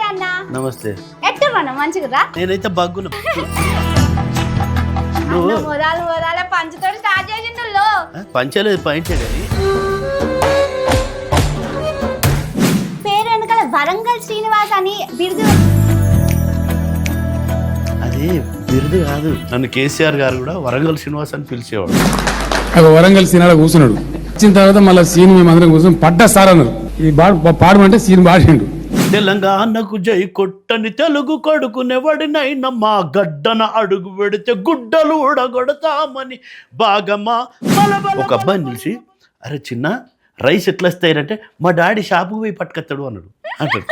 అన్న. నమస్తే. ఎట్టున్నా మంచిగురా? నేనైతే బగ్గున. నువ్వు మొదలు పంచుతో స్టార్ట్ చేసిండు. పంచలేదు పాయింటే కానీ పేరు వెనకాల వరంగల్ శ్రీనివాస్ అని బిరుదు. అది బిరుదు కాదు. నన్ను కేసీఆర్ గారు కూడా వరంగల్ శ్రీనివాస్ అని పిలిచేవాడు. వరంగల్ సీన్ కూర్చున్నాడు. వచ్చిన తర్వాత మళ్ళీ సీన్ మేమందరం కూర్చొని పడ్డా సార్ అన్నారు. ఈ పాడమంటే సీన్ పాడిండు. తెలంగాణకు జై కొట్టని తెలుగు కొడుకునెవడినైనా మా గడ్డన అడుగు పెడితే గుడ్డలు ఊడగొడతామని బాగమా. ఒక అబ్బాయిని పిలిచి, అరే చిన్న రైస్ ఎట్లా వస్తాయంటే మా డాడీ షాపుకు పోయి పట్టుకొస్తాడు అన్నాడు అంటాడు.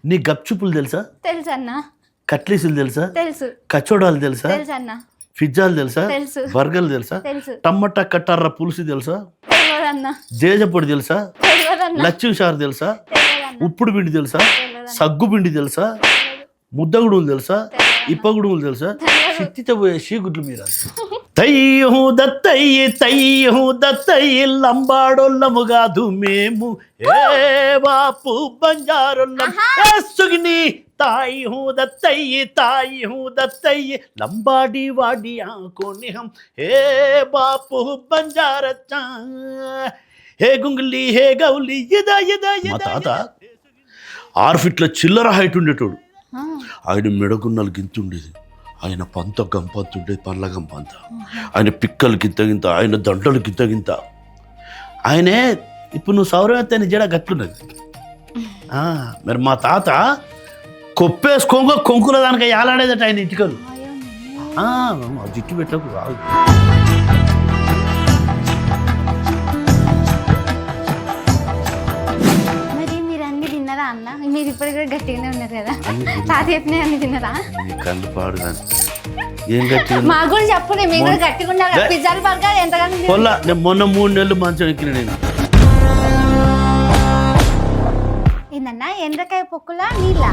నీ గప్చుపులు తెలుసా? తెలుసు అన్న. కట్లీసులు తెలుసా? తెలుసు. కచోడాలు తెలుసా? తెలుసు అన్న. పిజ్జాలు తెలుసా? తెలుసు. బర్గర్లు తెలుసా? తెలుసు. టమాటా కట్టార పులుసు తెలుసా? తెలియదన్న. జేజపొడి తెలుసా? తెలియదన్న. లచ్చి షారు తెలుసా? తెలియదన్న. ఉప్పుడు పిండి తెలుసా? తెలియదన్న. సగ్గు పిండి తెలుసా? ముద్దగుడులు తెలుసా? తెలియదన్న. ఇప్పగుడులు తెలుసా? తెలియదు. సిత్తితో పోయే షీగుడ్లు మీరు తయ్యూ దత్తయ్యి లంబాడోళ్ళము కాదు మేము, ఏ బాపు బంజారొల్లం సుగిని తాయి హూ దత్తయ్యి లంబాడి వాడి ఆకోని హం, హే బాపు బంజారచ్చా హే గుంగులి హే గౌలి మా తాత 6 ఫీట్ల చిల్లర హైట్ ఉండేటోడు. ఆయన మెడగున్నలు గింతుండేది, ఆయన పంత గంపంత ఉండేది, పండ్ల గంపంత. ఆయన పిక్కలు గింత, ఆయన దండలు గింత. ఆయనే ఇప్పుడు నువ్వు సౌరవెత్తని జడ గట్లున్నది. మరి మా తాత కొప్పేసుకోంగ కొంకుల దానికి ఏలాడేదట ఆయన ఇటుకలు. జిట్టు పెట్టకు రాదు. అన్న మీరు ఇప్పుడు కూడా గట్టిగానే ఉన్నారు కదా, తాత చెప్పినా అన్ని తిన్నారా? కళ్ళు పాడు కానీ ఏం గట్టిగా మా కూడా చెప్పు, మీరు కూడా గట్టిగా ఉన్నారు. పిజ్జాలు బర్గర్ ఎంతగానో నేను మొన్న 3 నెలలు మంచం ఎక్కిన. నేను ఏందన్నా ఎండ్రకాయ పొక్కులా నీళ్ళ?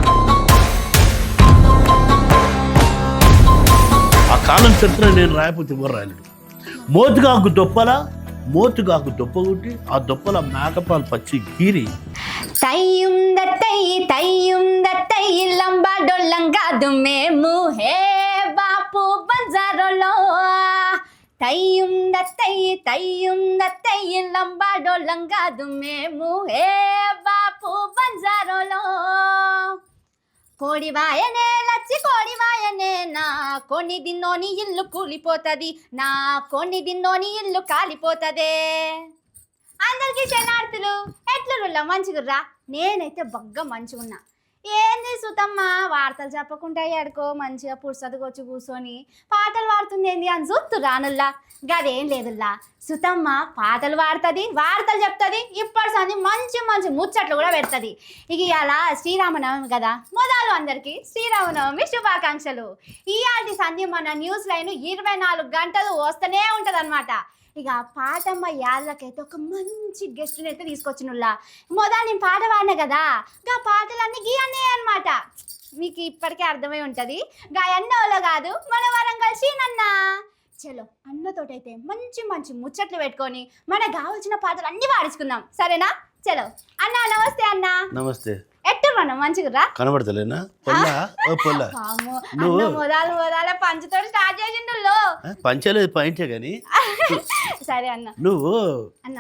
ఆ కాలం చరిత్ర నేను రాయపోతే ఎవరు రాయలేడు. మోతుగాకు దొప్ప కొట్టి ఆ దొప్పల మేకపాలు పచ్చి గీరి తయ్యం దత్తయ్యి లంబా డొల్లం కాదు మేము, హే బాపు బంజారోలో. తయ్యం దత్తయ్యి లంబా డొల్లం కాదు మేము, హే బాపు బంజారోలో. కోడివాయనే లచ్చి కోడివాయనే, నా కొన్ని దిన్నోని ఇల్లు కూలిపోతుంది, నా కొన్ని దిన్నోని ఇల్లు కాలిపోతుంది. అందరికీ శనార్థులు, ఎట్లురులా మంచిగుర్రా? నేనైతే బగ్గ మంచిగున్నా. ఏంది సుతమ్మ వార్తలు చెప్పకుండా ఎడుకో మంచిగా పురుసతుకొచ్చి కూర్చొని పాటలు పాడుతుంది ఏంది అని చూస్తు రానుల్లా. గదేం లేదుల్లా, సుతమ్మ పాటలు పాడుతుంది, వార్తలు చెప్తుంది, ఇప్పటి సంది మంచి ముచ్చట్లు కూడా పెడుతుంది. ఇక ఇలా శ్రీరామనవమి కదా, మొదలు అందరికీ శ్రీరామనవమి శుభాకాంక్షలు. ఇయాల్టి సంది మన న్యూస్ లైన్ 24 గంటలు వస్తూనే ఉంటుంది అనమాట. ఇక పాటమ్మ యాళ్ళకైతే ఒక మంచి గెస్ట్ని అయితే తీసుకొచ్చినుల్లా. మొదలు నేను పాట పాడినా కదా, గా పాటలన్నీ గీయనే అనమాట. మీకు ఇప్పటికే అర్థమై ఉంటుంది. గా ఎన్నోలో కాదు, మన వరంగల్ సీనన్న. చలో అన్నతోటైతే మంచి ముచ్చట్లు పెట్టుకొని మనకు కావాల్సిన పాటలు అన్ని పాడించుకుందాం, సరేనా? చలో అన్న. నమస్తే అన్న. నమస్తే. ఎట్టున్నా మంచిగురా? కనబడతలేనా? మొదలు పంచుతో స్టార్ట్ చేసిండు. పంచలేదు పాయింటే గాని. సరే అన్న. నువ్వు అన్న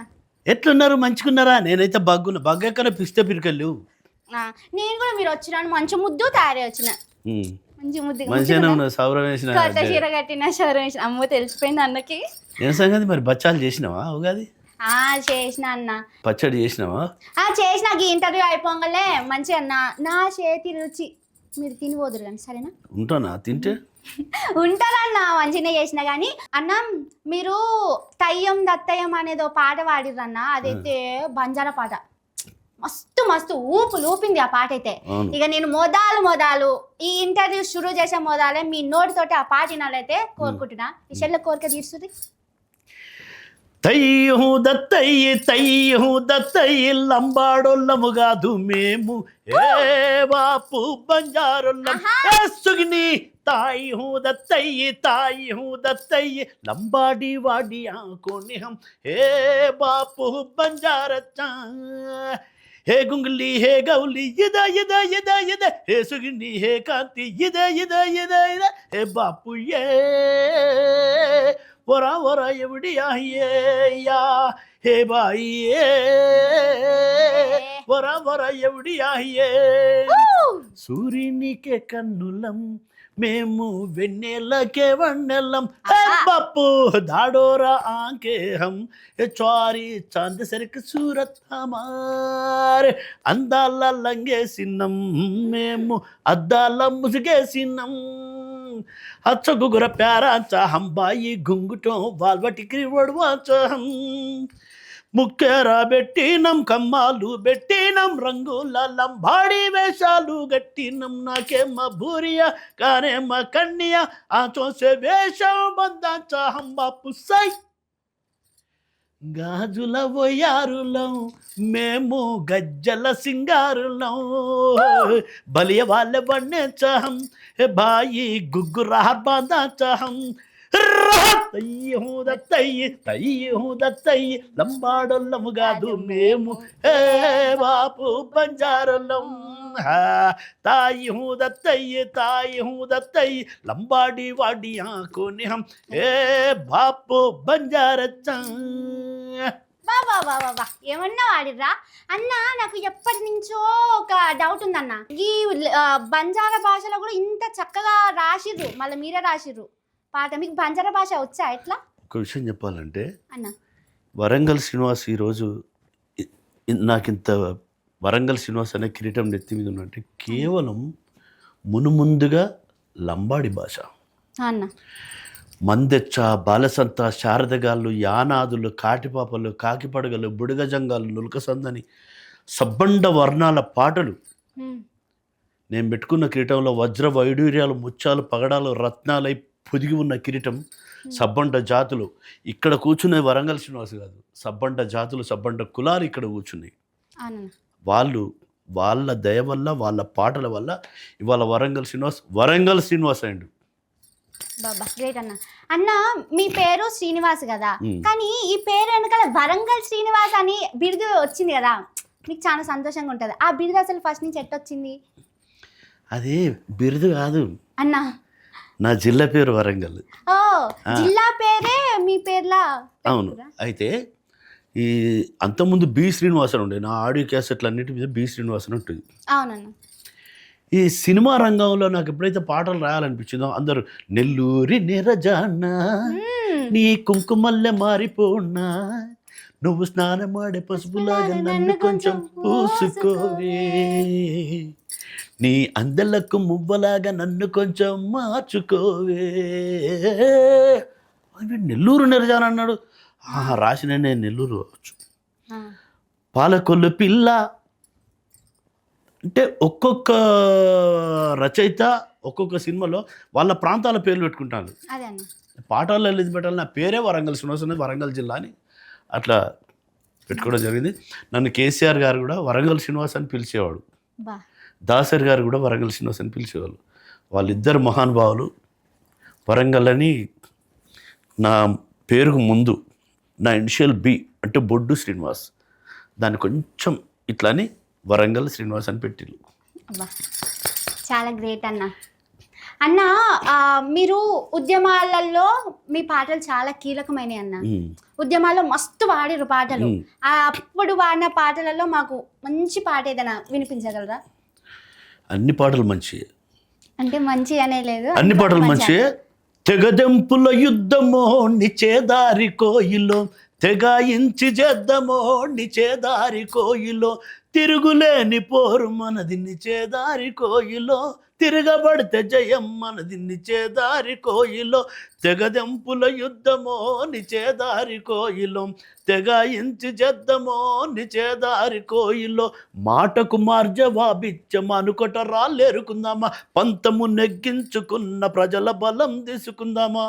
ఎట్లున్నారు? మంచుకున్నారా? నేనైతే బగ్గెక్కన పిస్తే పిరికలు. నేను కూడా మీరు వచ్చిన మంచి ముద్దు తయారై వచ్చిన. మంచి ముద్దు మంచిగానే ఉన్నా. సౌరం వేసిన చీర కట్టిన సౌరం వేసిన. అమ్మో తెలిసిపోయింది అన్నకి. ఏం సంగతి మరి? బచ్చాలు చేసినావా? ఉగాది చేసిన అన్న. పచ్చడి చేసినావా? చేసిన. ఇంటర్వ్యూ అయిపోగానే మంచి అన్న నా చేతి రుచి మీరు తినిపోదురు కానీ, సరేనా? ఉంటానా తింటే? ఉంటానన్న, మంచిగా చేసిన. కానీ అన్న మీరు తయ్యం దత్తయ్యం అనేది పాట పాడిర్రన్న, అదైతే బంజారా పాట. మస్తు ఊపింది ఆ పాట అయితే. ఇక నేను మొదలు ఈ ఇంటర్వ్యూ షురూ చేసే మొదలే మీ నోటితోటి ఆ పాట వినాలైతే కోరుకుంటున్నా. ఈ చెల్లె కోరిక తీరుస్తుంది. తయ్యూ దత్తయ్యి లంబాడోళ్ళము కాదు మేము, ఏ బాపు బంజారొల్లం సుగిని ताई हूँ दत्तई लंबाड़ी वाड़ी आंखों ने हम हे बापू बंजारा चा హే గుంగులి హే గౌలి ఇద ఇద ఇద ఇద హే సుగిని హే కాంతి ఇద ఇద ఇద ఇద హే బాపు ఏ వరా వరా ఎవడియా యా హే బాయి ఏ వరా వరా ఎవడియా సూర్యునికే కన్నులం మేము వెన్నెలకే వన్నెలం బాపు దాడోరా ఆంకే హం చారి చాంద్ సరికి సూరత్ హమారే అందాల లంగేసినం మేము అద్దాల ముసుగేసినం అచ్చ గుగుర ప్యారాంచ హంబాయి గుంగుటం వాల్వటికి వడువాచ ముక్కేరా పెట్టినం కమ్మాలు పెట్టినం రంగుల లంబాడి వేషాలు గట్టినం నాకేమ బూరియా కానేమ కన్నియా ఆ చోసే వేషం బందాంచ హంబా పుస్సై గాజుల వయ్యారులం మేము గజ్జల సింగారులం బలియ వాళ్ళ బండే చహం బాయి గుగ్గు రహర్ బాందా చహం లంబాడొల్లము కాదు మేము హే బాపు బంజారులం తాయి హూదత్తయ్యి లంబాడి వాడి ఆకోని హం హే బాపు బంజారచ్చా. బా ఏమన్నా వాడిర్రా అన్న. నాకు ఎప్పటి నుంచో ఒక డౌట్ ఉందన్న, ఈ బంజారా భాషలో కూడా ఇంత చక్కగా రాసిర్రు, మళ్ళీ మీరే రాసిర్రు పాట. మీకు బంజారా భాష వచ్చా ఎట్లా? ఒక విషయం చెప్పాలంటే అన్న, వరంగల్ శ్రీనివాస్ ఈరోజు నాకింత వరంగల్ శ్రీనివాస్ అనే కిరీటం నెత్తి మీద ఉన్నట్టు కేవలం మునుముందుగా లంబాడి భాష అన్న. మందెచ్చ బాలసంత శారదగాళ్ళు యానాదులు కాటిపాపలు కాకిపడగలు బుడగజంగాలు నులకసందని సబ్బండ వర్ణాల పాటలు. నేను పెట్టుకున్న కిరీటంలో వజ్ర వైడూర్యాలు ముత్యాలు పగడాలు రత్నాలై పొదిగి ఉన్న కిరీటం. సబ్బండ జాతులు ఇక్కడ కూర్చునే వరంగల్ శ్రీనివాస్ కాదు, సబ్బండ జాతులు సబ్బండ కులాలు ఇక్కడ కూర్చున్నాయి. వాళ్ళ దయ వల్ల వాళ్ళ పాటల వల్ల ఇవాళ వరంగల్ శ్రీనివాస్ అయ్యిండు. బాబా గ్రేట్ అన్న. అన్న మీ పేరు శ్రీనివాస్ కదా, కానీ ఈ పేరు వెనకాల వరంగల్ శ్రీనివాస్ అని బిరుదు వచ్చింది కదా, మీకు చాలా సంతోషంగా ఉంటుంది. ఆ బిరుదు అసలు ఫస్ట్ నుంచి ఎట్టొచ్చింది? అదే బిరుదు కాదు అన్న, నా జిల్లా పేరు వరంగల్. ఓ జిల్లా పేరే మీ పేర్లా? అవును. అయితే ఈ అంతకుముందు బి శ్రీనివాసన్ ఉండే, నా ఆడియో క్యాసెట్లు అన్నిటి మీద బి శ్రీనివాసన్ ఉంటుంది. అవునన్న. ఈ సినిమా రంగంలో నాకు ఎప్పుడైతే పాటలు రాయాలనిపించిందో అందరూ నెల్లూరి నిరజానా నీ కుంకుమల్లె మారిపోనా నువ్వు స్నానమాడే పసుపులాగా నన్ను కొంచెం పూసుకోవే నీ అందలకు మువ్వలాగా నన్ను కొంచెం మార్చుకోవే. నెల్లూరు నిరజాన అన్నాడు. రాసిన నేను నెల్లూరు కావచ్చు. పాలకొల్లు పిల్ల అంటే ఒక్కొక్క రచయిత ఒక్కొక్క సినిమాలో వాళ్ళ ప్రాంతాల పేర్లు పెట్టుకుంటాను. పాఠాల్లో ఇది పెట్టాలి. నా పేరే వరంగల్ శ్రీనివాస్ అనేది వరంగల్ జిల్లా అని అట్లా పెట్టుకోవడం జరిగింది. నన్ను కేసీఆర్ గారు కూడా వరంగల్ శ్రీనివాస్ అని పిలిచేవాడు, దాసరి గారు కూడా వరంగల్ శ్రీనివాస్ అని పిలిచేవాళ్ళు. వాళ్ళిద్దరు మహానుభావులు. వరంగల్ అని నా పేరుకు ముందు నా ఇనిషియల్ బి అంటే బొడ్డు శ్రీనివాస్, దాన్ని కొంచెం ఇట్లా అని వరంగల్ శ్రీనివాస్ అని పెట్టిల్లు. చాలా గ్రేట్ అన్న. అన్న మీరు ఉద్యమాలలో మీ పాటలు చాలా కీలకమైనవి అన్న. ఉద్యమాల్లో మస్తు వాడిరు పాటలు. అప్పుడు వాడిన పాటలలో మాకు మంచి పాట ఏదైనా వినిపించగలరా? అన్ని పాటలు మంచియే, అంటే మంచి అనే లేదు, అన్ని పాటలు మంచియే. తెగదెంపుల యుద్ధమో నిచేదారి కోయిలో తెగాయించి చేద్దామో నిచేదారి కోయిలో తిరుగులేని పోరు మనది నిచేదారి కోయిలో తిరగబడితే జయం మనది నిచేదారి కోయిలో తెగదెంపుల యుద్ధమో నిచేదారి కోయిలో తెగాయించి చేద్దామో నిచేదారి కోయిలో మాటకు మార్జవాబిచ్చ మనుకొట రాళ్ళేరుకుందామా పంతము నెగ్గించుకున్న ప్రజల బలం తీసుకుందామా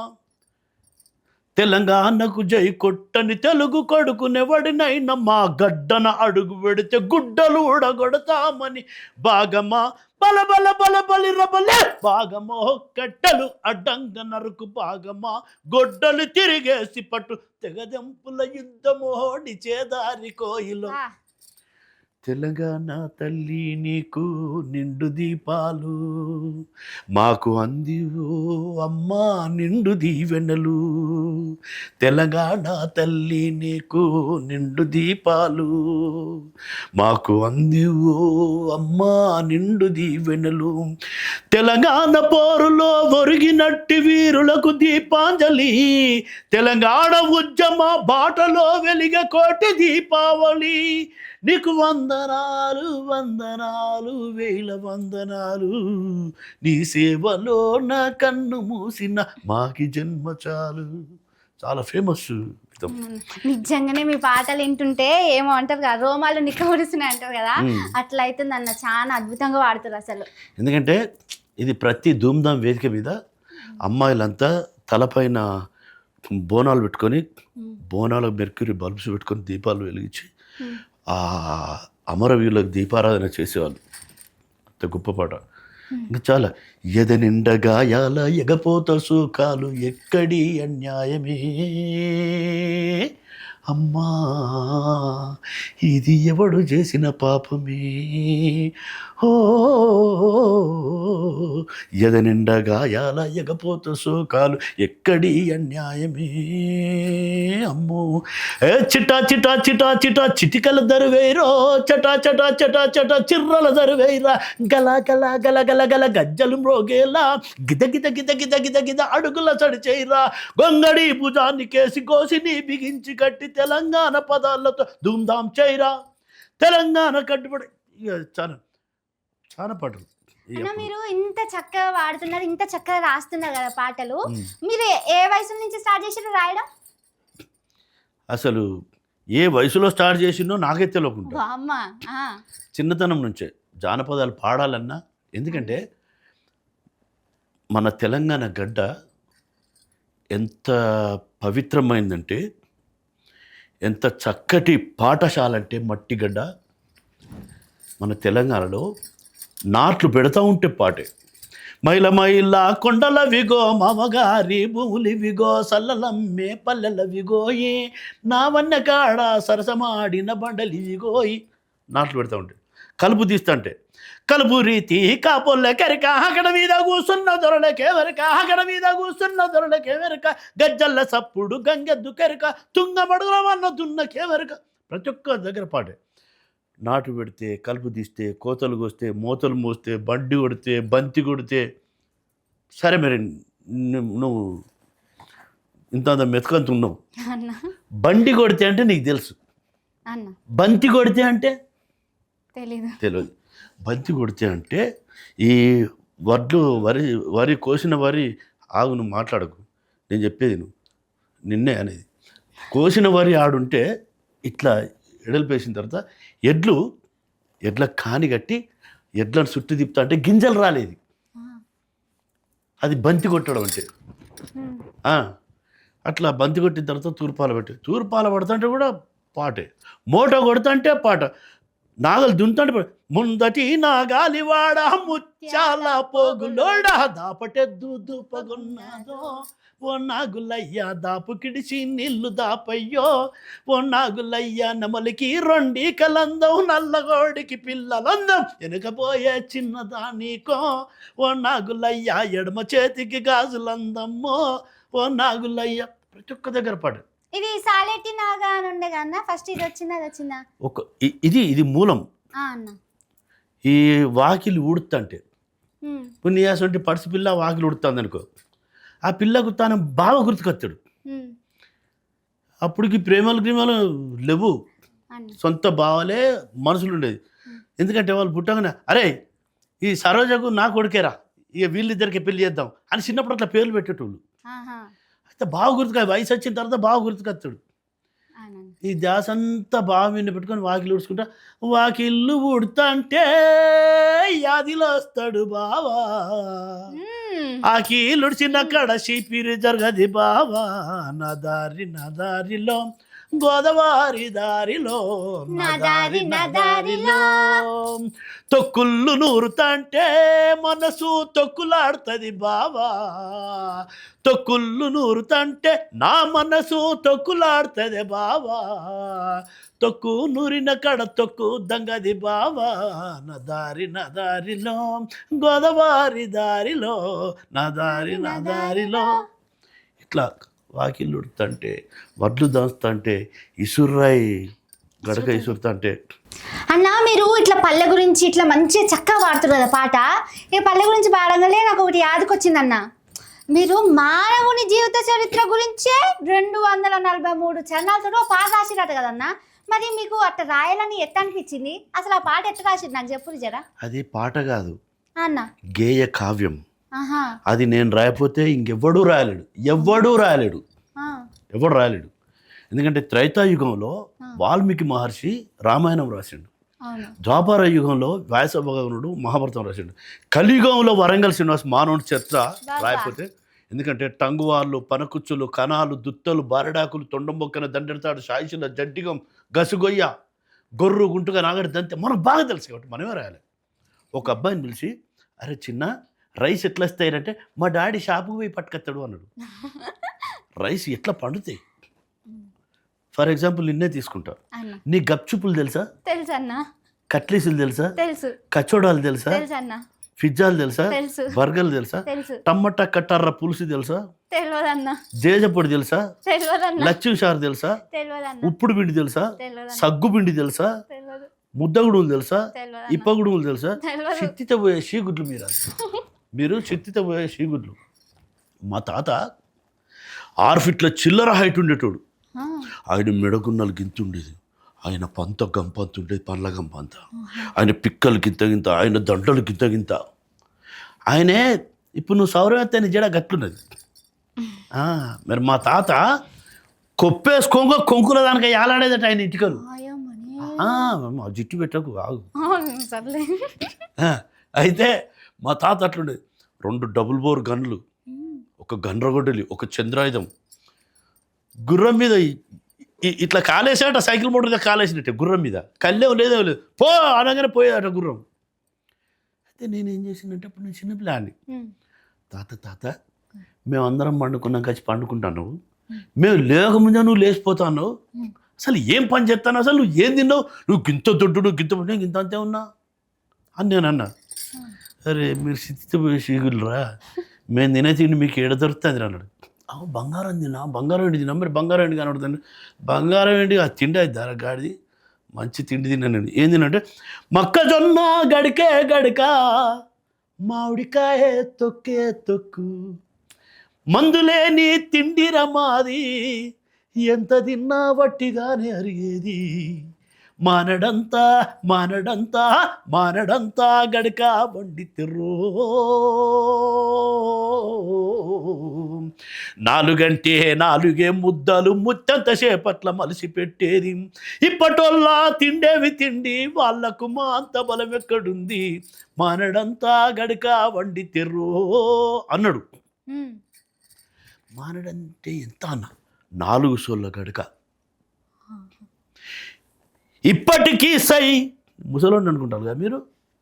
తెలంగాణకు జై కొట్టని తెలుగు కొడుకునెవడినైనా మా గడ్డన అడుగు పెడితే గుడ్డలు ఊడగొడతామని బాగమా బల బల బల బలి రబలే బాగమో కట్టలు అడ్డంగ నరుకు బాగమా గొడ్డలు తిరిగేసి పట్టు తెగదెంపుల యుద్ధమో నిచేదారి కోయిలో తెలంగాణ తల్లి నీకు నిండు దీపాలు, మాకు అందివో అమ్మా నిండు దీవెనలు. తెలంగాణ తల్లి నీకు నిండు దీపాలు, మాకు అందివో అమ్మా నిండు దీవెనలు. తెలంగాణ పోరులో ఒరిగినట్టి వీరులకు దీపాంజలి, తెలంగాణ ఉద్యమ బాటలో వెలిగ కోటి దీపావళి. నీకు వందనాలు వందనాలు వేల వందనాలు, నీ సేవలో నా కన్ను మూసిన మాకి జన్మ చాలు. చాలా ఫేమస్. నిజంగానే మీ పాటలు వింటుంటే ఏమో అంటారు కదా, రోమాలు నిక్కబడుస్తున్నాయి అంటారు కదా, అట్లా అవుతుంది అన్న. చాలా అద్భుతంగా పాడుతారు అసలు. ఎందుకంటే ఇది ప్రతి ధూమ్ధామ్ వేదిక మీద అమ్మాయిలంతా తలపైన బోనాలు పెట్టుకొని, బోనాలకు మెర్క్యూరీ బల్బ్స్ పెట్టుకొని దీపాలు వెలిగించి ఆ అమరవీరులకు దీపారాధన చేసేవాళ్ళు. అంత గొప్ప పాట. ఇంకా చాలా ఎద నిండా గాయాల ఎగపోత సుఖాలు ఎక్కడి అన్యాయమే అమ్మా, ఇది ఎవడు చేసిన పాపమే. ఓ ఎద నిండా గాయాల ఎగపోత సుఖాలు ఎక్కడి అన్యాయమే అమ్మో. చిటా చిటా చిటా చిటా చిటికల దరువేరో, చటా చటా చటా చటా చిర్రల దరువేరా, గల గల గల గల గల గజ్జలు మ్రోగేలా, గిద గిద గిద గిద గిద గిద అడుగుల చడి చేయరా, గొంగడి భుజాన్ని కేసి కోసిని బిగించి కట్టి తెలంగాణ పదాలతో ధూమ్ధామ్ చేయరా, తెలంగాణ కట్టుబడి. ఇక చాలా చాలా పాటలు. అన్న మీరు ఇంత చక్కగా పాడుతున్నారు, ఇంత చక్కగా రాస్తున్నారు కదా పాటలు, మీరు ఏ వయసు నుంచి స్టార్ట్ చేసారు రాయడం? అసలు ఏ వయసులో స్టార్ట్ చేసిందో నాకే తెలియకుండా అమ్మా చిన్నతనం నుంచే జానపదాలు పాడాలన్నా. ఎందుకంటే మన తెలంగాణ గడ్డ ఎంత పవిత్రమైందంటే, ఎంత చక్కటి పాఠశాల అంటే మట్టి గడ్డ. మన తెలంగాణలో నాట్లు పెడతా ఉంటే పాటే, మైల మైల కొండల విగో మామగారి భూములి విగో సల్లలమ్మే పల్లెల విగోయి, నా వన్న కాడ సరసమాడిన బండలి విగోయి. నాట్లు పెడతా ఉంటే కలుపు తీస్తుంటే, కలుపు రీతి కాపొల్ల కెరక అక్కడ మీద కూసున్న దొరలకెవరక, అక్కడ మీద కూసున్న దొరలకెవరక, గజ్జల్ల సప్పుడు గంగెద్దు కెరక, తుంగమడుగులమన్న దున్నకెవరక. ప్రతి ఒక్క దగ్గర పాటే. నాటు పెడితే, కలుపు తీస్తే, కోతలు కోస్తే, మూతలు మోస్తే, బండి కొడితే, బంతి కొడితే. సరే మరి నువ్వు ఇంత మెతకంత ఉన్నావు, బండి కొడితే అంటే నీకు తెలుసు, బంతి కొడితే అంటే తెలియదు. బంతి కొడితే అంటే ఈ వడ్లు వరి కోసిన వరి, ఆగు నువ్వు మాట్లాడకు, నేను చెప్పేది నువ్వు నిన్నే అనేది. కోసిన వరి ఆడుంటే ఇట్లా ఎడలిపేసిన తర్వాత ఎడ్ల కాని కట్టి ఎడ్లను చుట్టూ తిప్పుతా అంటే గింజలు రాలేదు. అది బంతి కొట్టడం అంటే. అట్లా బంతి కొట్టిన తర్వాత తూర్పాల పడుతుంటే కూడా పాటే, మోటో కొడుతుంటే పాట, నాగలు దున్నుతుంటే ముందటి నాగాలివాడ ముచ్చాల పోగులోడా దాపటెద్దు దూపగున్నాదో, ఓ నాగులయ్య దాపు కిడిచి నీళ్లు దాపయ్యో, ఓ నాగులయ్య నెమలికి రొండి కలందం నల్లగోడికి పిల్లలందం వెనుకపోయే చిన్నదానికో, ఓ నాగులయ్య ఎడమ చేతికి గాజులందమ్మో, ఓ నాగులయ్య. ప్రతి ఒక్క దగ్గర పాడు. ఇది సాలెట్టి నాగా అని ఉండే కన్నా ఫస్ట్ ఇది వచ్చిందా? ఇది మూలం. ఈ వాకిలి ఉడుతుంటే పుణ్యాసంటి పడిసి పిల్ల వాకిలి ఉడుతుంది అనుకో, ఆ పిల్లకు తాను బాగా గుర్తుకొస్తాడు. అప్పటికి ప్రేమలు లేవు, సొంత బావలే మనసులు ఉండేది. ఎందుకంటే వాళ్ళు పుట్టగానే అరే ఈ సరోజకు నా కొడుకేరా, ఇక వీళ్ళిద్దరికి పెళ్లి చేద్దాం అని చిన్నప్పుడు అట్లా పేర్లు పెట్టేటోళ్ళు. అయితే బాగా గుర్తుకా, వయసు వచ్చిన తర్వాత బాగా గుర్తుకొస్తాడు. ఈ ధ్యాస అంతా బాగా మీద పెట్టుకొని వాకిలు ఊడ్చుకుంటా, వాకిళ్ళు ఉడతా అంటే యాదిలో వస్తాడు బావా, ఆకిలుడిచిన కడ షీపిరి జరగది బావా, నా దారిలో గోదావరి దారిలో తొక్కుళ్ళు నూరుతంటే మనసు తొక్కులాడుతుంది బావా, తొక్కుళ్ళు నూరుతంటే నా మనసు తొక్కులాడుతుంది బావా, తొక్కు నూరిన కడ తొక్కు దంగది బావా నా దారిలో గోదావరి దారిలో నా దారిలో ఇట్లా వాకిళ్ళు ఉడుతుంటే వడ్లు దంచుతుంటే ఇసుర్రాయి గడక ఇసురుతుంటే. అన్న మీరు ఇట్లా పల్లె గురించి ఇట్లా మంచిగా చక్కగా పాడుతారు కదా పాట. ఈ పల్లె గురించి పాడగానే నాకు ఒకటి యాదకొచ్చిందన్న. మీరు మానవుని జీవిత చరిత్ర గురించే 243 చరణాలతో పాట రాసిరట కదన్న. మరి మీకు అట్లా రాయాలని ఎట్లా అనిపించింది? అసలు ఆ పాట ఎట్లా రాసింది నాకు చెప్పు జరా. అది పాట కాదు అన్న, గేయ కావ్యం. ఆహా, అది నేను రాయపోతే ఇంకెవ్వడూ రాయలేడు, ఎవడు రాయలేడు. ఎందుకంటే త్రైతాయుగంలో వాల్మీకి మహర్షి రామాయణం రాసిండు, ద్వాపర యుగంలో వ్యాస భగవానుడు మహాభారతం రాసిండు, కలియుగంలో వరంగల్ శ్రీనివాస్ మానవుని చరిత్ర రాయపోతే. ఎందుకంటే టంగువాళ్ళు, పనకుచ్చులు, కణాలు, దుత్తలు, బారడాకులు, తొండంబొక్కన, దండెడతాడు, షాయిషుల, జడ్డిగం, గసుగొయ్య, గొర్రు, గుంటుగా, నాగడి, దంతే మనకు బాగా తెలుసు కాబట్టి మనమే రాయాలి. ఒక అబ్బాయిని పిలిచి, అరే చిన్న రైస్ ఎట్లా వస్తాయంటే మా డాడీ షాపుకు పోయి పట్టుకొస్తాడు అన్నాడు. రైస్ ఎట్లా పండుతాయి? ఫర్ ఎగ్జాంపుల్ నిన్నే తీసుకుంటా. నీ గప్చుప్పులు తెలుసా? తెలుసు అన్న. కట్లీసులు తెలుసా? తెలుసు. కచోడాలు తెలుసా? తెలుసు అన్న. పిజ్జాలు తెలుసా? తెలుసు. బర్గర్లు తెలుసా? తెలుసు. టమాటా కట్టార పులుసు తెలుసా? తెలియదన్న. జేజపొడి తెలుసా? తెలియదన్న. లచ్చి షారు తెలుసా? తెలియదన్న. ఉప్పుడు పిండి తెలుసా? తెలియదన్న. సగ్గు పిండి తెలుసా? తెలియదు. ముద్దగుడుములు తెలుసా? తెలియదన్న. ఇప్పగుడుములు తెలుసా? తెలియదు. చిత్తితో పోయే షీగుడ్లు మీరు చిత్తితో పోయే షీగుడ్లు. మా తాత 6 ఫీట్ల చిల్లర హైట్ ఉండేటోడు. ఆయన మెడగున్నలు గింత ఉండేది, ఆయన పంత గంపంత ఉండేది, పండ్ల గంపంత. ఆయన పిక్కలు గింత, ఆయన దండలు గింత. ఆయనే ఇప్పుడు నువ్వు సౌరవేత్త జడ గట్లున్నది. మరి మా తాత కొప్పేసుకోంగ కొంకుల దానికి ఏలాడేదట ఆయన ఇంటికలు. మా జిట్టు పెట్టకు ఆగు. అయితే మా తాత అట్లుండేది. 2 డబుల్ బోర్ గన్లు, ఒక గన్రగొడ్డలి, ఒక చంద్రాయుధం, గుర్రం మీద ఇట్లా కాలేసాట, సైకిల్ మోటార్ మీద కాలేసినట్టే గుర్రం మీద. కళ్ళేం లేదో లేదు, పో అనగానే పోయేదట గుర్రం. అయితే నేనేం చేసినట్టే అప్పుడు నేను చిన్నపిల్లాన్ని, తాత మేమందరం పండుకున్నాం కలిసి పండుకుంటాను, మేము లేకముందే నువ్వు లేచిపోతాను, అసలు ఏం పని చేస్తాను, అసలు నువ్వు ఏం తిన్నావు, నువ్వు గింత దొడ్డు, నువ్వు గింత నేను గింత అంతే ఉన్నా అని నేను అన్నా. అరే మీరు సిద్ధిపోయే షీగులురా, మేము తినే తిండి మీకు ఏడ దొరుకుతుంది అన్నాడు. బంగారం ఏంటి తిన్నా, మరి బంగారం ఏంటి కనబడుతుంది, బంగారం ఏంటి ఆ తిండి అది ధర గాడిది, మంచి తిండి తిన్నాను నేను. ఏం తిన్నంటే మొక్కజొన్న గడికే గడక, మామిడికాయ తొక్కే తొక్కు, మందులేని తిండి రమాది, ఎంత తిన్నా వట్టిగానే అరిగేది, మానడంతా గడక బండి తిర్రో, 4 ముద్దలు ముత్తంత సేపట్ల మలిసి పెట్టేది, ఇప్పటోల్లా తిండేవి తిండి వాళ్ళకు మా అంత బలం ఎక్కడుంది, మానడంతా గడక బండి తిర్రో అన్నాడు. మానడంటే ఎంత అన్న 4 సోళ్ళ గడక. ఇప్పటికీ సై, ముసలోని అనుకుంటారు కదా మీరు,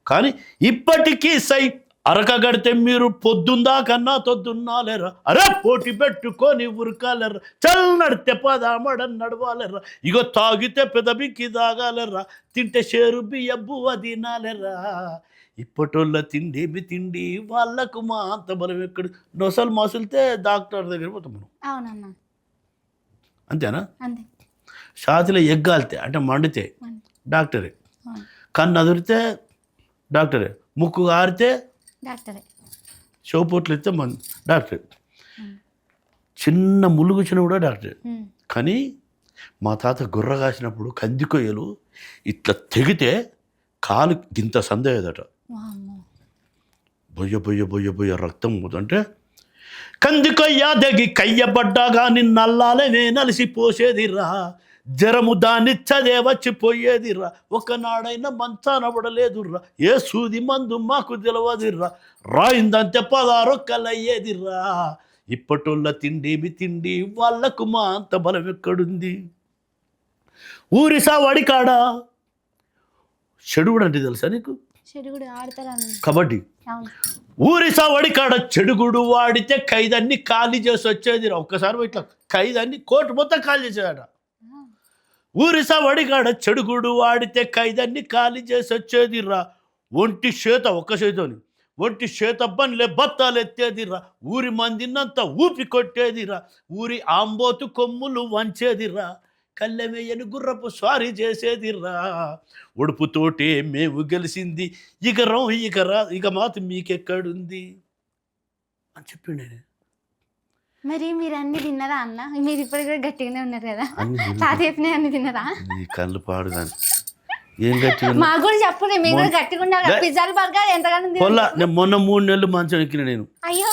కానీ ఇప్పటికీ సై, అరక గడితే మీరు పొద్దుందా కన్నా తొద్దున్నా లేరా, అరే పోటీ పెట్టుకొని ఉరకాలేరా, చల్ నడితే పదామడని నడవాలేరా, ఇగో తాగితే పెదవికి తాగాలేరా, తింటే షేరు బియ్యబ్బు తినాలేరా, ఇప్పటోళ్ళ తిండేమి తిండి వాళ్ళకు మా అంత బలం ఎక్కడు, నొసలు మసులితే డాక్టర్ దగ్గర పోతాం మనం. అవునన్నా, అంతేనా? అంతే. ఛాతిలో ఎగ్గాలితే అంటే మండితే డాక్టరే, కన్ను అదిరితే డాక్టరే, ముక్కు ఆరితే డాక్టరే, షోపోట్లు ఇస్తే డాక్టరే, చిన్న ముళ్ళు కూర్చున్న కూడా డాక్టరే. కానీ మా తాత గుర్ర కాసినప్పుడు కందికొయ్యలు ఇట్లా తెగితే కాలు గింత సందేదట, బొయ్య రక్తం అంటే కందికొయ్య దగి కయ్యబడ్డాగా నిన్నల్లాలనే నలిసిపోసేదిరా, జరము దానిచ్చదే వచ్చిపోయేదిర్రా, ఒకనాడైనా మంచాన పడలేదుర్రా, ఏ సూది మందు మాకు తెలవదిర్రా, రాయిందంతే 16 ఒక్కలయ్యేదిర్రా, ఇప్పటోళ్ళ తిండేమి తిండి వాళ్ళకు మా అంత బలం ఎక్కడుంది, ఊరి సావాడి కాడ చెడుగుడు అంటే తెలుసా నీకు? కబడ్డీ. ఊరి సావాడి కాడ చెడుగుడు వాడితే ఖైదాన్ని ఖాళీ చేసి వచ్చేదిరా, ఒక్కసారి ఇట్లా ఖైదాన్ని కోర్టు మొత్తం ఖాళీ చేసేదట. ఊరి సవడిగాడ చెడుగుడు వాడితే ఖైదాన్ని ఖాళీ చేసి వచ్చేదిరా. ఒంటి చేత ఒక్క చేతోని ఒంటి చేత బండ్లే బత్తాలు ఎత్తేదిరా. ఊరి మందినంతా ఊపి కొట్టేదిరా. ఊరి ఆంబోతు కొమ్ములు వంచేదిరా. కళ్ళెమేయని గుర్రపు స్వారీ చేసేదిరా. ఉడుపుతోటే మేము గెలిచింది ఇకరం ఇక మాత మీకెక్కడుంది అని చెప్పిండే. మరి మీరు అన్ని తిన్నారా అన్న? మీరు ఇప్పుడు కూడా గట్టిగానే ఉన్నారు కదా, తాతయ్యనే అన్ని తిన్నారా? నీ కళ్ళు పాడు కానీ ఏం గట్టిగా మాకు కూడా చెప్పండి, మీరు కూడా గట్టిగా ఉన్నారు. పిజ్జాలు బర్గర్ ఎంతగానో నేను మొన్న 3 నెలలు మంచం ఎక్కిన నేను. అయ్యో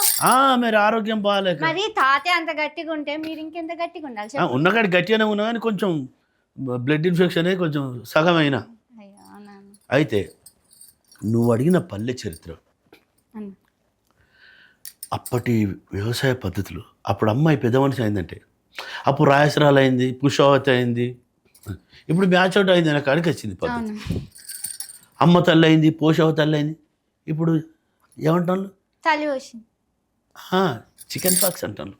మరి ఆరోగ్యం బాగాలేక. మరి తాతయ్య అంత గట్టిగా ఉంటే మీరు ఇంకెంత గట్టిగా ఉండాలి? ఉన్నకాడి గట్టిగానే ఉన్నా కానీ కొంచెం బ్లడ్ ఇన్ఫెక్షన్ అయ్యి కొంచెం సగమైన. అయితే నువ్వు అడిగిన పల్లె చరిత్ర, అప్పటి వ్యవసాయ పద్ధతులు, అప్పుడు అమ్మాయి పెద్ద మనిషి అయిందంటే అప్పుడు రాయసరాలు అయింది, పుష్పావతి అయింది, ఇప్పుడు మ్యాచ్ అవుట్ అయింది అనే కాడికి వచ్చింది పద్ధతి. అమ్మ తల్లి అయింది, పోషవ తల్లి అయింది, ఇప్పుడు ఏమంటాను తల్లి వచ్చింది, చికెన్ పాక్స్ అంటాను.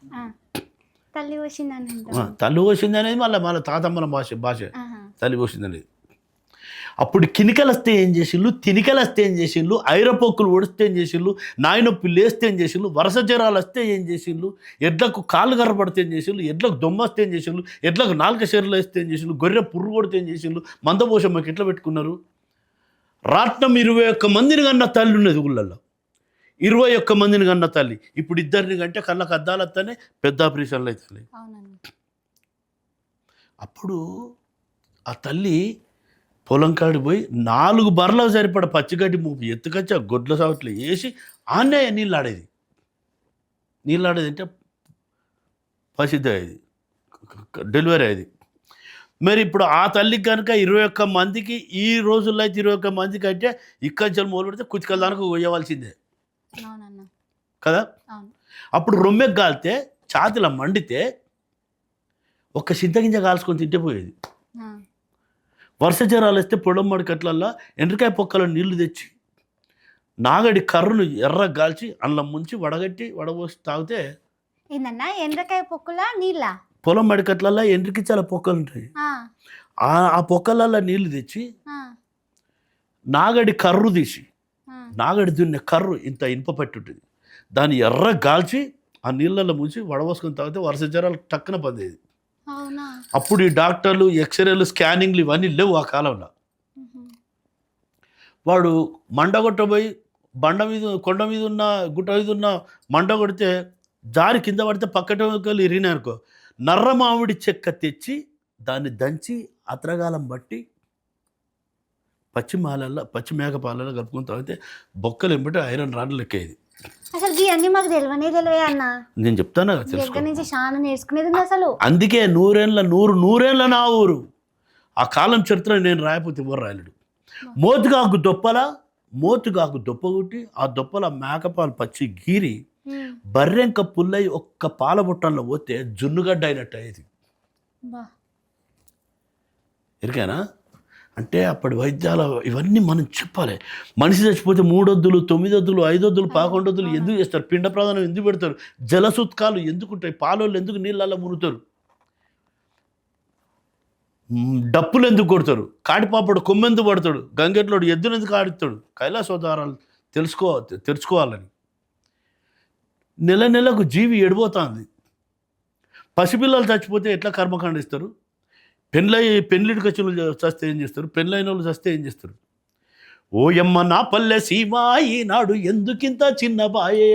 తల్లి వచ్చింది తల్లి పోసింది అనేది మళ్ళీ తాతమ్మల భాష తల్లి పోసింది అనేది. అప్పుడు కినికలు వస్తే ఏం చేసిళ్ళు, తినికలు వస్తే ఏం చేసిళ్ళు, ఐరపోక్కులు ఒడిస్తే ఏం చేసిళ్ళు, నాయనొప్పి లేస్తే ఏం చేసిళ్ళు, వరుస జ్వరాలు వస్తే ఏం చేసిళ్ళు, ఎడ్లకు కాళ్ళు గర్రపడితే ఏం చేసిళ్ళు, ఎడ్లకు దొమ్మ వస్తే ఏం చేసిళ్ళు, ఎడ్లకు 4 షేర్లు వేస్తే ఏం చేసిళ్ళు, గొర్రె పుర్రు కొడితే ఏం చేసిళ్ళు, మందపోషమ్మకి ఎట్లా పెట్టుకున్నారు. రాట్నం 21 మందిని కన్నా తల్లి ఉన్నది ఊళ్ళల్లో, 21 మందిని కన్నా తల్లి. ఇప్పుడు 2 కంటే కళ్ళకు అద్దాలు వస్తానే పెద్ద ఆపరేషన్లు అవుతాయి. అప్పుడు ఆ తల్లి పొలం కాడి పోయి 4 బర్రెలకు సరిపడ పచ్చిగడ్డి మూపి ఎత్తుకొచ్చి ఆ గొడ్ల సావట్లు వేసి ఆనే నీళ్ళాడేది అంటే పసిద్ధి అయ్యేది, డెలివరీ అయ్యేది. మరి ఇప్పుడు ఆ తల్లికి కనుక 21 మందికి, ఈ రోజుల్లో అయితే 21 మందికి అంటే ఇక్కడి మొదలు పెడితే కుచికల దానికి పోయవలసిందే కదా. అప్పుడు రొమ్మెకు కాలితే ఛాతిలో మండితే ఒక్క చింతగింజ కాల్చుకొని తింటే పోయేది. వర్ష జ్వరాలు వస్తే పొలం మడికట్లల్లో ఎండ్రకాయ పొక్కలో నీళ్లు తెచ్చి నాగడి కర్రును ఎర్ర గాల్చి అందులో ముంచి వడబోసి తాగితే ఏందన్నా ఎండ్రకాయ పొక్కుల నీళ్ళ పొలం మడికట్లల్లో ఎండ్రికి చాలా పొక్కలు ఉంటాయి. ఆ పొక్కలల్లో నీళ్లు తెచ్చి నాగడి కర్రు తీసి, నాగడి దున్నే కర్రు ఇంత ఇనుప పట్టి ఉంటుంది, దాన్ని ఎర్ర గాల్చి ఆ నీళ్ళల్లో ముంచి వడబోసుకొని తాగితే వర్ష జ్వరాలు టక్కున పొందేది. అప్పుడు ఈ డాక్టర్లు, ఎక్స్రేలు, స్కానింగ్లు ఇవన్నీ లేవు ఆ కాలంలో. వాడు మండగొట్టబోయి కొండ మీద ఉన్న గుట్ట మీద ఉన్న మండ కొడితే జారి కింద పడితే పక్కటోళ్ళు ఇరిగినారుకో, నర్ర మామిడి చెక్క తెచ్చి దాన్ని దంచి అత్రగాలం బట్టి పచ్చి మేక పాలలో కలుపుకొని తాగితే బొక్కలు ఎంబటి ఐరన్ రాడ్లు లెక్కేది. అసలు ఇవన్నీ మాకు తెలియదే అన్న. నేను చెప్తాను దగ్గర నుంచి చాలా నేర్చుకునేది అసలు. అందుకే నూరేళ్ళ నా ఊరు. ఆ కాలం చరిత్ర నేను రాయపోతే ఎవరు రాయలేడు. మోతుగాకు దొప్ప కొట్టి ఆ దొప్పల మేకపాలు పచ్చి గీరి బర్రెంక పుల్లయి ఒక్క పాల బుట్టల్లో పోతే జున్నుగడ్డ అయినట్టు అయ్యేది. ఎరికేనా? అంటే అప్పటి వైద్యాలు ఇవన్నీ మనం చెప్పాలి. మనిషి చచ్చిపోతే 3 వద్దులు, 9 వద్దులు, 5 వద్దులు, 11 వద్దులు ఎందుకు చేస్తారు? పిండ ప్రదానం ఎందుకు పెడతారు? జలసూత్కాలు ఎందుకుంటాయి? పాలోళ్ళు ఎందుకు నీళ్ళల్లో మునుగుతారు? డప్పులు ఎందుకు కొడతారు? కాటిపాపడు కొమ్మెందుకు పడతాడు? గంగెట్లోడు ఎద్దును ఎందుకు ఆడుతాడు? కైలాసోదారాలు తెరుచుకోవాలని. నెలకు జీవి ఎడిపోతుంది. పసిపిల్లలు చచ్చిపోతే ఎట్లా కర్మకాండిస్తారు? పెళ్ళిడికి వచ్చిన చస్తే ఏం చేస్తారు? పెళ్ళైన వాళ్ళు చస్తే ఏం చేస్తారు? ఓయమ్మ నా పల్లె సీమా ఈనాడు ఎందుకింత చిన్న బాయే,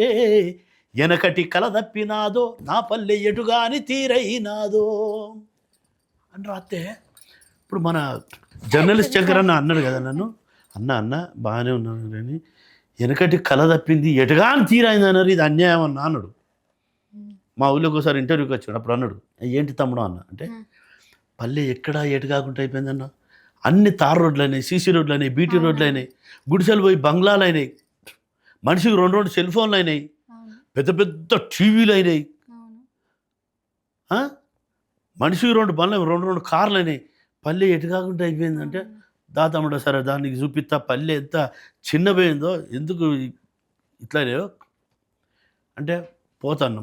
వెనకటి కల తప్పినాదో నా పల్లె ఎటుగాని తీరైనాదో అని రాస్తే, ఇప్పుడు మన జర్నలిస్ట్ శంకర్ అన్నాడు కదా నన్ను, అన్న బాగానే ఉన్నాను కానీ వెనకటి కల తప్పింది ఎటుగాని తీరైంది అన్నారు, ఇది అన్యాయం అన్నా అన్నాడు. మా ఊళ్ళోకి ఒకసారి ఇంటర్వ్యూకి వచ్చాడు. అప్పుడు అన్నాడు, ఏంటి తమ్ముడు అన్న అంటే, పల్లె ఎక్కడా ఎటు కాకుండా అయిపోయిందన్న, అన్ని తార్ రోడ్లు అయినాయి, సీసీ రోడ్లు అయినాయి, బీటీ రోడ్లు అయినాయి, గుడిసెలు పోయి బంగ్లాలు అయినాయి, మనిషికి 2 సెల్ ఫోన్లు అయినాయి, పెద్ద పెద్ద టీవీలు అయినాయి, మనిషికి 2 బండ్లు, 2 కార్లు అయినాయి. పల్లె ఎటు కాకుండా అయిపోయిందంటే, తమ్ముడు సరే దానికి చూపిస్తా పల్లె ఎంత చిన్నపోయిందో, ఎందుకు ఇట్లానే అంటే పోతాను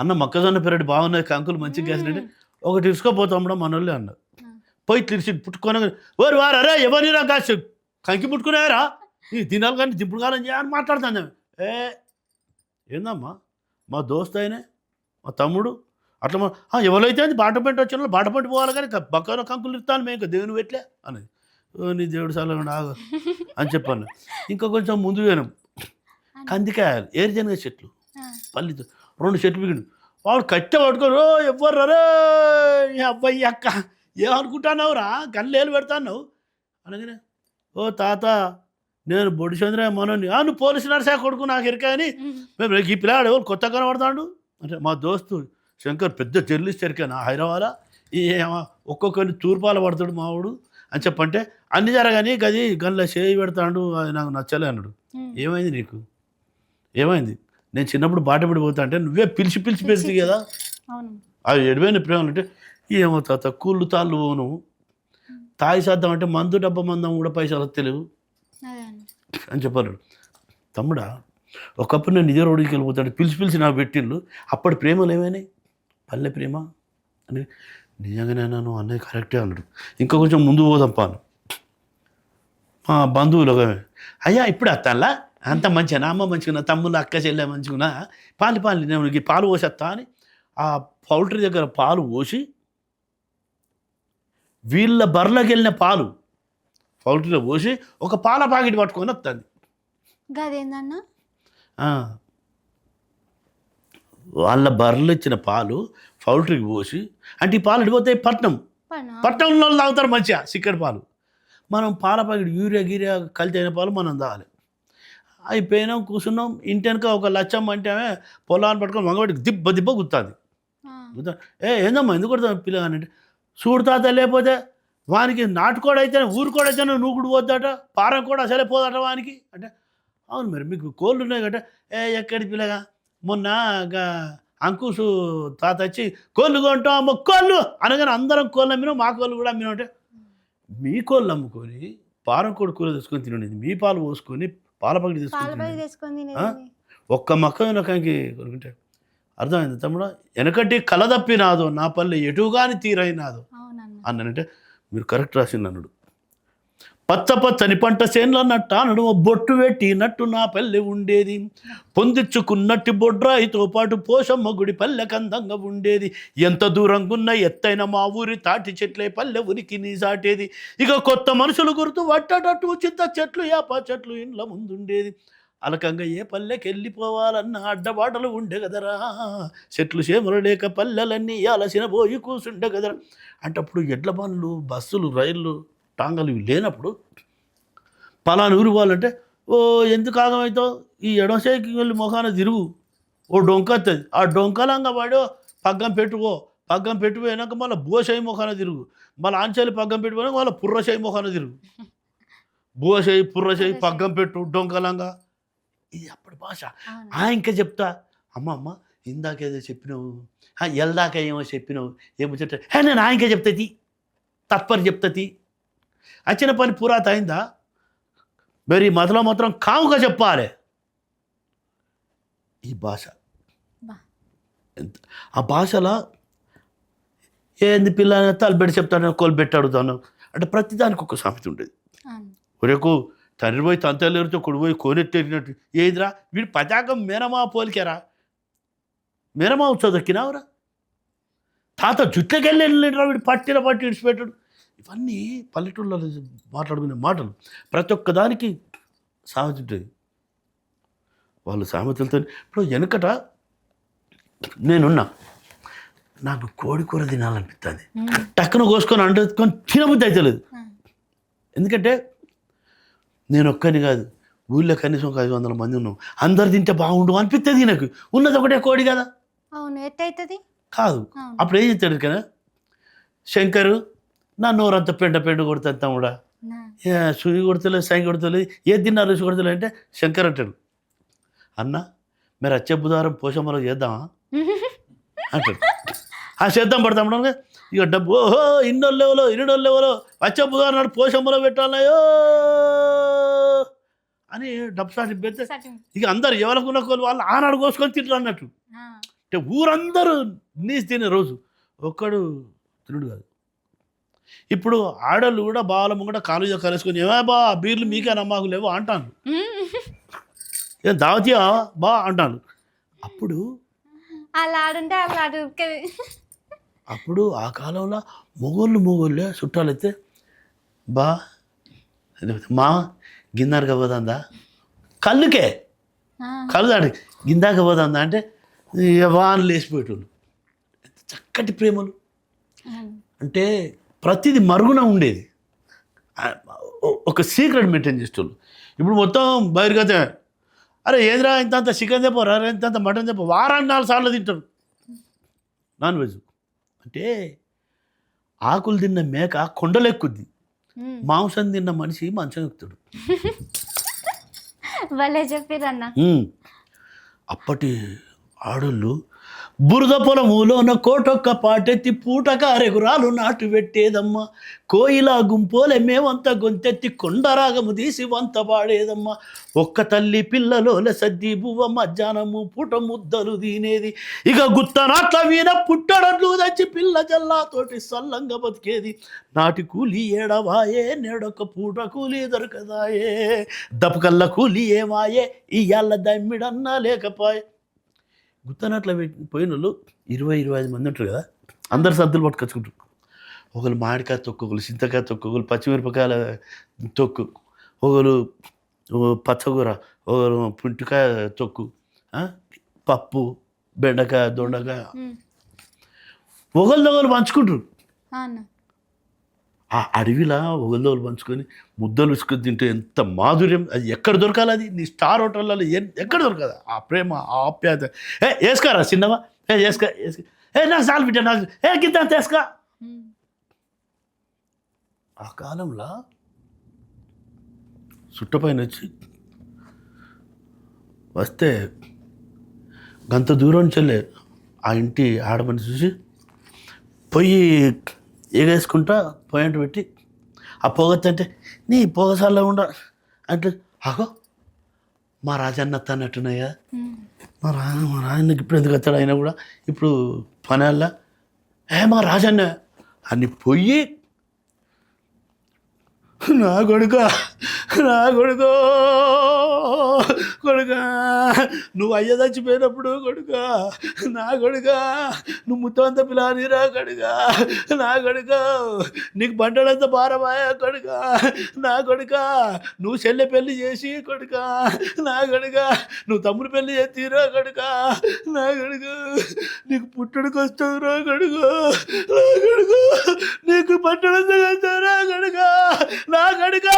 అన్న మొక్కజొన్న పెరడు బాగున్నాయి, కంకులు మంచిగా వేసినట్టు ఒకటి ఇసుకోపోతాం మనోళ్ళే అన్నారు. పోయి తిరిచి పుట్టుకొని ఓరి వారు అరే ఎవరిరా కాసు కంకి పుట్టుకునేరా ఈ తినాలి కానీ దింపుడు కాలం చేయని మాట్లాడుతాను. ఏందమ్మా మా దోస్త్ అయినే మా తమ్ముడు అట్లా ఎవరైతే అది బాటపెట్టి వచ్చిన బాటపెట్టి పోవాలి కానీ బక్కన కంకులు ఇస్తాను మేము ఇంకా దేవుని పెట్టలే అనేది. నీ దేవుడు సార్లు ఆగు అని చెప్పాను. ఇంకా కొంచెం ముందు పోయినాం. కందికాయలు ఏరిజనగా చెట్లు పల్లితో 2 చెట్లు బిగిండు. వాడు కట్టె పట్టుకొని ఎవ్వరు రే అబ్బాయి అక్క ఏమనుకుంటున్నావురా గన్లేలు పెడతావు అనగానే ఓ తాత నేను బొడి చంద్ర మనోని నువ్వు పోలీసు నర్సా కొడుకు నాకు ఎరికాయని మేము ఈ పిల్లాడు ఎవరు కొత్త కనబడతాడు అంటే మా దోస్తు శంకర్ పెద్ద జర్నలిస్ట్ ఎరికాను హైదరాబాద్ ఈ ఒక్కొక్కరిని తూర్పాల పడతాడు మావాడు అని చెప్పంటే అన్ని జరగాని గది గన్లో చేయి పెడతాడు అది నాకు నచ్చలే అన్నాడు. ఏమైంది నీకు ఏమైంది? నేను చిన్నప్పుడు బాట పడిపోతా అంటే నువ్వే పిలిచి పెరిచి కదా అవి ఎడిపోయిన ప్రేమలు అంటే ఏమో తాత కూళ్ళు తాళ్ళు పోను తాయి చేద్దాం అంటే మందు డబ్బా మందం కూడా పైసలు తెలియదు అని చెప్పారు. తమ్ముడా ఒకప్పుడు నేను నిజ రోడ్డుకి వెళ్ళిపోతాడు పిలిచి నాకు పెట్టిళ్ళు అప్పటి ప్రేమలు ఏమైనాయి పల్లె ప్రేమ అని నిజంగానే నన్ను అన్నది కరెక్టే అన్నాడు. ఇంకా కొంచెం ముందు పోదాంపాను మా బంధువులు అయ్యా ఇప్పుడు అత్తాలా అంత మంచిగా అమ్మ మంచిగా తమ్ముళ్ళు అక్క చెల్లె మంచిగా పాలు నేను ఈ పాలు పోసేస్తా అని ఆ పౌల్ట్రీ దగ్గర పాలు పోసి వీళ్ళ బర్రెలకు వెళ్ళిన పాలు పౌల్ట్రీలో పోసి ఒక పాల ప్యాకెట్ పట్టుకొని వస్తుంది. వాళ్ళ బర్రెలు ఇచ్చిన పాలు పౌల్ట్రీకి పోసి అంటే ఈ పాలు అడిగిపోతాయి పట్నంలో తాగుతారు మంచిగా చిక్కడి పాలు. మనం పాల ప్యాకెట్ యూరియా కలిసి అయిన పాలు మనం తాగాలి. అయిపోయినాం కూర్చున్నాం ఇంటి వెనక ఒక లచ్చమ్మ అంటే ఆమె పొలాన్ని పట్టుకొని మగవాడికి దిబ్బ గుర్తుంది. ఏందమ్మా ఎందుకు కొడతాం పిల్లగానంటే చూడు తాత లేకపోతే వానికి నాటుకోడ అయితే ఊరుకోడ అయితే నూకుడు పోద్దట పారం కూడా అసలే పోదట వానికి అంటే అవును మరి మీకు కోళ్ళు ఉన్నాయి కదా ఎక్కడి పిల్లగా మొన్న అంకుశు తాత వచ్చి కోళ్ళు కొంటాం అమ్మ కోళ్ళు అనగానే అందరం కోళ్ళు అమ్మినాం మా కోళ్ళు కూడా అమ్మినాం అంటే మీ కోళ్ళు అమ్ముకొని పారం కూడా కూర తీసుకొని తినండి మీ పాలు పోసుకొని పాల పగిడి తీసుకొని ఒక్క మక్క వెనకానికి కొనుక్కుంటే అర్థమైంది తమ్ముడు వెనకటి కల తప్పినాదో నా పల్లె ఎటుగాని తీరైనాదో అన్నానంటే మీరు కరెక్ట్ రాసింది అన్నాడు. పచ్చని పంట చేన్లు అన్నట్టు అనడు బొట్టు పెట్టినట్టు నా పల్లె ఉండేది పొందించుకున్నట్టు బొడ్రాయితో పాటు పోషమ్మ గుడి పల్లె కందంగా ఉండేది ఎంత దూరంగున్న ఎత్తైన మా ఊరి తాటి చెట్లే పల్లె ఉనికి నీ సాటేది ఇక కొత్త మనుషులు గుర్తు వట్టటట్టు చింత చెట్లు యాప చెట్లు ఇండ్ల ముందుండేది అలకంగా ఏ పల్లెకి వెళ్ళిపోవాలన్న అడ్డబాటలు ఉండే కదరా చెట్లు చేమలు లేక పల్లెలన్నీ అలసిన పోయి కూర్చుండే కదరా అంటే అప్పుడు ఎడ్ల బండ్లు బస్సులు రైళ్ళు టాంగలు ఇవి లేనప్పుడు పలానా ఊరు పోవాలంటే ఓ ఎందుకు ఆగమవుతావు ఈ ఎడమసేకి వెళ్ళి మొఖాన తిరుగు ఓ డొంక వస్తుంది ఆ డొంకలంగా వాడు పగ్గం పెట్టుపోయినాక మళ్ళీ బోషయి మొఖాన తిరుగు మళ్ళీ ఆంచాలి పగ్గం పెట్టిపోయినాక మళ్ళీ పుర్రషయి మొఖాన తిరుగు బోషయి పుర్రషయి పగ్గం పెట్టు డొంకలంగా ఇది అప్పటి భాష. ఇంకా చెప్తా అమ్మ ఇందాకేదో చెప్పినావు ఎల్దాకా ఏమో చెప్పినావు ఏమో చెప్తా నేను ఇంకా చెప్తుంది తత్పరి చెప్తుంది వచ్చిన పని పురాత అయిందా మరి మొదలో మాత్రం కాముగా చెప్పాలి ఈ భాష. ఆ భాషలో ఏంది పిల్ల తలబెట్టి చెప్తాను కోల్బెట్టి అడుగుతాను అంటే ప్రతిదానికి ఒక సామెత ఉండేది. ఒరేకు తండ్రి పోయి తంతలేరుతో కొడు పోయి కోనెత్తేరినట్టు ఏదిరా వీడు పతాకం మేనమా పోలికేరా మేనమా చదక్కినావురా తాత జుట్లకెళ్ళి వెళ్ళినరా వీడు పట్టి ఇడిచిపెట్టాడు. ఇవన్నీ పల్లెటూళ్ళలో మాట్లాడుకునే మాటలు ప్రతి ఒక్కదానికి సామెత ఉంటుంది. వాళ్ళు సామెతలతో ఇప్పుడు వెనకట నేనున్నా నాకు కోడి కూర తినాలనిపిస్తుంది టక్కున కోసుకొని అంటుకొని తినబుద్ధి అవుతలేదు. ఎందుకంటే నేను ఒక్కని కాదు ఊళ్ళో కనీసం ఒక 500 మంది ఉన్నాం అందరు తింటే బాగుండు అనిపిస్తుంది నాకు ఉన్నది ఒకటే కోడి కదా కాదు. అప్పుడు ఏం చెప్తాడు కదా శంకరు నా నోరంతా పెండ కొడుతుంది తమ్ముడా సుయి కొడతలేదు సై కొడతలేదు ఏది తిన్నా రుచి కొడతలేదు అంటే శంకర్ అంటాడు అన్న మీరు వచ్చే బుధవారం పోషమ్మలో చేద్దామా అంటాడు. ఆ చేద్దాం పడతాం ఇక డబ్బు ఓహో ఇన్నోళ్ళు లేవలో వచ్చే బుధవారం నాడు పోషమ్మలో పెట్టాలయో అని డబ్బు సాటి పెడితే ఇక అందరు ఎవరికున్న కోళ్ళు వాళ్ళు ఆనాడు కోసుకొని తింటారు అన్నట్టు. అంటే ఊరందరూ నీసి తినే రోజు ఒక్కడు తినుడు కాదు. ఇప్పుడు ఆడళ్ళు కూడా బాల ముంగట కాలేజీలో కలుసుకొని ఏమా బా బీర్లు మీకే నమ్మకు లేవు అంటాను, ఏం దావతీయా బా అంటాను. అప్పుడు అలా ఆడుంటే అలా ఆడు అప్పుడు ఆ కాలంలో మొగోళ్ళే చుట్టాలైతే బా మా గిందాక పోతుందా కళ్ళుకే కళ్ళు దాడి గిందాక పోతుందా అంటే వాన్ లేచిపోయేటోళ్ళు. చక్కటి ప్రేమలు అంటే ప్రతిదీ మరుగున ఉండేది, ఒక సీక్రెట్ మెయింటైన్ చేసేటోళ్ళు. ఇప్పుడు మొత్తం బహిర్గత, అరే ఏంద్రా ఇంత చికెన్ తెపోరా, ఇంత మటన్ తెపో, వారానికి 4 సార్లు తింటారు నాన్ వెజ్. అంటే ఆకులు తిన్న మేక కొండలెక్కుద్ది, మాంసం తిన్న మనిషి మంచం ఎక్కుతాడు. భలే చెప్పిరన్న. అప్పటి ఆడోళ్ళు బురద పొలములోన కోటొక్క పాటెత్తి పూటకారెగురాలు నాటు పెట్టేదమ్మా, కోయిలా గుంపోలే మేమంతా గొంతెత్తి కొండరాగము తీసి వంత పాడేదమ్మా, ఒక్క తల్లి పిల్లలోల సద్ది బువ్వ మధ్యాహ్నము పూట ముద్దలు తినేది, ఇక గుత్తనాట్ల వీణ పుట్టడట్లు తెచ్చి పిల్ల జల్లాతోటి సల్లంగా బతికేది, నాటి కూలి ఏడవాయే నేడొక్క పూట కూలి దొరకదాయే, దపకల్ల కూలి ఏమాయే ఇయ్యాల దమ్మిడన్నా లేకపాయే. గుత్తనాట్ల పోయిన వాళ్ళు 20-25 మంది ఉంటారు కదా, అందరు సద్దులు పట్టుకొచ్చుకుంటారు. ఒకరు మామిడికాయ తొక్కు, ఒకరు చింతకాయ తొక్కు, ఒకరు పచ్చిమిరపకాయల తొక్కు, ఒకరు పచ్చకూర, ఒకరు పుంటికాయ తొక్కు, పప్పు, బెండకాయ, దొండకాయ, ఒకరు పంచుకుంటారు. ఆ అడవిలా ఒకళ్ళు పంచుకొని ముద్దలు విసుకొని తింటే ఎంత మాధుర్యం, అది ఎక్కడ దొరకాలి, అది నీ స్టార్ హోటళ్ళలో ఎక్కడ దొరకదు ఆ ప్రేమ, ఆ ఆప్యాయత. వేసుకోరా చిన్నవా, వేసుకో నాకు చాలు బిడ్డ, నాకు గిద్ద అంత వేసుకో. ఆ కాలంలో చుట్టపైన వచ్చి వస్తే గంత దూరం నుంచి వెళ్ళే ఆ ఇంటి ఆడమని చూసి పొయ్యి ఎగేసుకుంటా పాయింట్ పెట్టి ఆ పొగతంటే నీ పొగసాల్లో ఉండ అంటే, ఆగో మా రాజన్న అన్నట్టున్నాయా, మా రాజన్నకి ఇప్పుడు ఎందుకు వస్తాడు, అయినా కూడా ఇప్పుడు పనాల్లో మా రాజన్న అని పొయ్యి నా కొడుక నువ్వు అయ్య చచ్చిపోయినప్పుడు కొడుక, నా కొడుక నువ్వు ముత్తమంత పిలానిరా కొడుక, నా కొడుక నీకు బంటడంత భారమాయా కొడుక, నా కొడుక నువ్వు చెల్లె పెళ్లి చేసి కొడుక, నా కొడుక నువ్వు తమ్ముడు పెళ్లి చేసిరా కొడుక, నా కొడుక నీకు పుట్టడికి వస్తావురా కొడుక, నా కొడుక నీకు పట్టడంత వస్తావురా కొడుక, నా కొడుక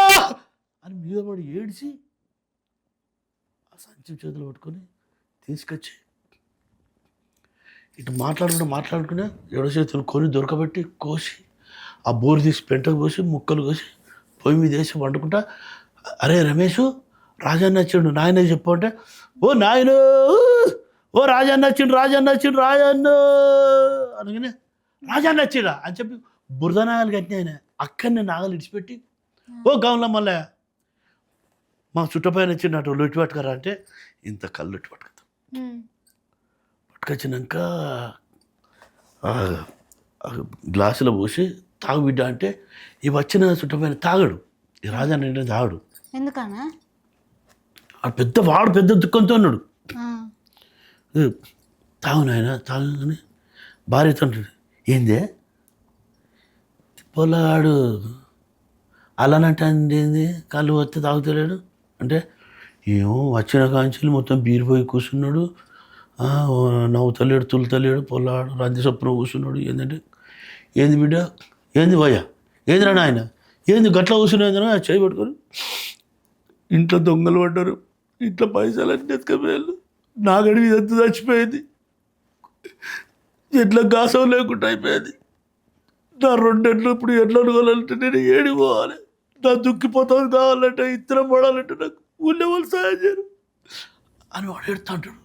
అని మీద పడి ఏడ్చి ఆ సంచి చేతులు పట్టుకొని తీసుకొచ్చి ఇటు మాట్లాడుకునే 7 చేతులు కొని దొరకబెట్టి కోసి ఆ బోరు తీసి పెంటకు పోసి ముక్కలు కోసి పొయ్యి మీద వేసి వండుకుంటా, అరే రమేషు రాజన్న వచ్చిండు నాయన చెప్పు అంటే, ఓ నాయన ఓ రాజన్న వచ్చిండు రాజన్న అనగానే రాజన్న వచ్చిండా అని చెప్పి బురద నాగలు కట్టిన ఆయన అక్కడనే నాగలు ఇడిచిపెట్టి, ఓ గౌన్ల మళ్ళా మా చుట్టపైన వచ్చినట్టు లొట్టి పట్టుకరా అంటే ఇంత కళ్ళు లొట్టి పట్టుకొస్తాం. పట్టుకొచ్చినాక గ్లాసులో పోసి తాగు బిడ్డ అంటే ఈ వచ్చిన చుట్టపైన తాగడు, ఈ రాజన్న అంటే తాగడు. ఎందుకన్నా ఆ పెద్ద దుఃఖంతో ఉన్నాడు. తాగు నాయన తాగని భార్యతో ఉంటాడు, ఏందే పొలాడు అలానంటే ఏంది కళ్ళు వస్తే తాగుతలేడు అంటే, ఏమో వచ్చిన కాంచెలు మొత్తం బీరిపోయి కూర్చున్నాడు, నవ్వుతలేడు తులుతలేడు పొలాడు రంది చొప్పున కూర్చున్నాడు. ఏంటంటే ఏంది బిడ్డ, ఏంది భయ్యా, ఏందిరా నాయన, ఏంది గట్ల కూర్చున్నాయిందిరా చేయి పట్టుకొని, ఇంట్లో దొంగలు పడ్డారు, ఇంట్లో పైసలు అన్నీ ఎత్తుకపోయారు, నా గడివి ఇదంతా చచ్చిపోయింది, ఎట్లా గాసం లేకుండా అయిపోయింది, నా 2 ఎడ్లు ఇప్పుడు ఎడ్లు అనుకోవాలంటే నేను ఏడిపోవాలి, నా దుక్కిపోతాను కావాలంటే ఇత్తనం పడాలంటే నాకు ఊళ్ళో వాళ్ళు సహాయం చేయరు అని వాడు ఎడుతుంటాడు.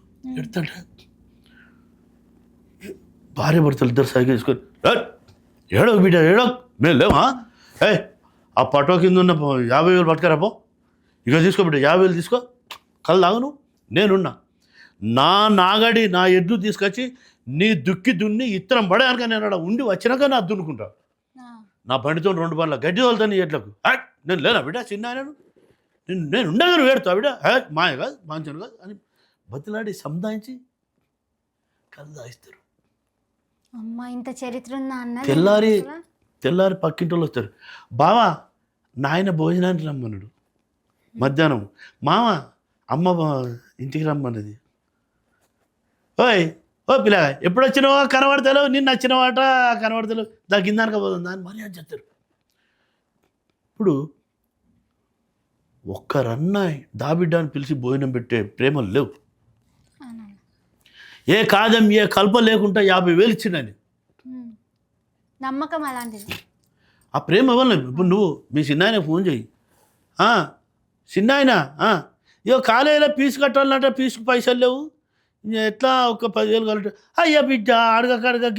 భార్య భర్తలు ఇద్దరు సైకిల్ తీసుకొని ఏడో బిడ్డ ఏడో మేము లేవా, ఆ పటో కింద ఉన్న 50,000 పట్టుకరాపో, ఇక తీసుకో బిడ్డ 50,000 తీసుకో, కళ్ళు తాగను నేనున్నా, నాగడి నా ఎద్దు తీసుకొచ్చి నీ దుక్కి దున్ని ఇత్తనం పడేయాక నేను అక్కడ ఉండి వచ్చినాక నా దున్నుకుంటా, నా బండితో 2 బార్ల గడ్డి తోలుతాను ఎట్లకు నేను లేనా బిడ్డ చిన్న ఆయనను నేను ఉండగా నువ్వు ఏడుతావు బిడ్డ మాయ కాదు మాంచను కాదు అని బతిలాడి సముదాయించి కళ్ళు దాయిస్తారు. అమ్మ ఇంత చరిత్ర ఉందా అన్న? తెల్లారి పక్కింటి వాళ్ళు వస్తారు. బావా నాయన భోజనానికి రమ్మన్నాడు మధ్యాహ్నం, మామ అమ్మ ఇంటికి రమ్మన్నది. ఓయ్ ఓ పిల్లగా ఎప్పుడు వచ్చినావో కనబడతలేవు, నిన్న వచ్చినవాట కనబడతలేవు, కిందాక పోతుందా అని మర్యాద చెప్తారు. ఇప్పుడు ఒక్కరన్నాయి దాబిడ్డ అని పిలిచి భోజనం పెట్టే ప్రేమలు లేవు. ఏ కాదం ఏ కల్ప లేకుండా 50,000 ఇచ్చిండని నమ్మకం అలాంటిది. ఆ ప్రేమ ఇవ్వాలి. ఇప్పుడు నువ్వు మీ చిన్నాయన ఫోన్ చేయి, చిన్నాయన ఇగో కాలేజీలో ఫీజు కట్టాలంటే ఫీజుకు పైసలు లేవు, ఎట్లా ఒక 10,000 కావాలంటే అయ్యా బిడ్డ అడగ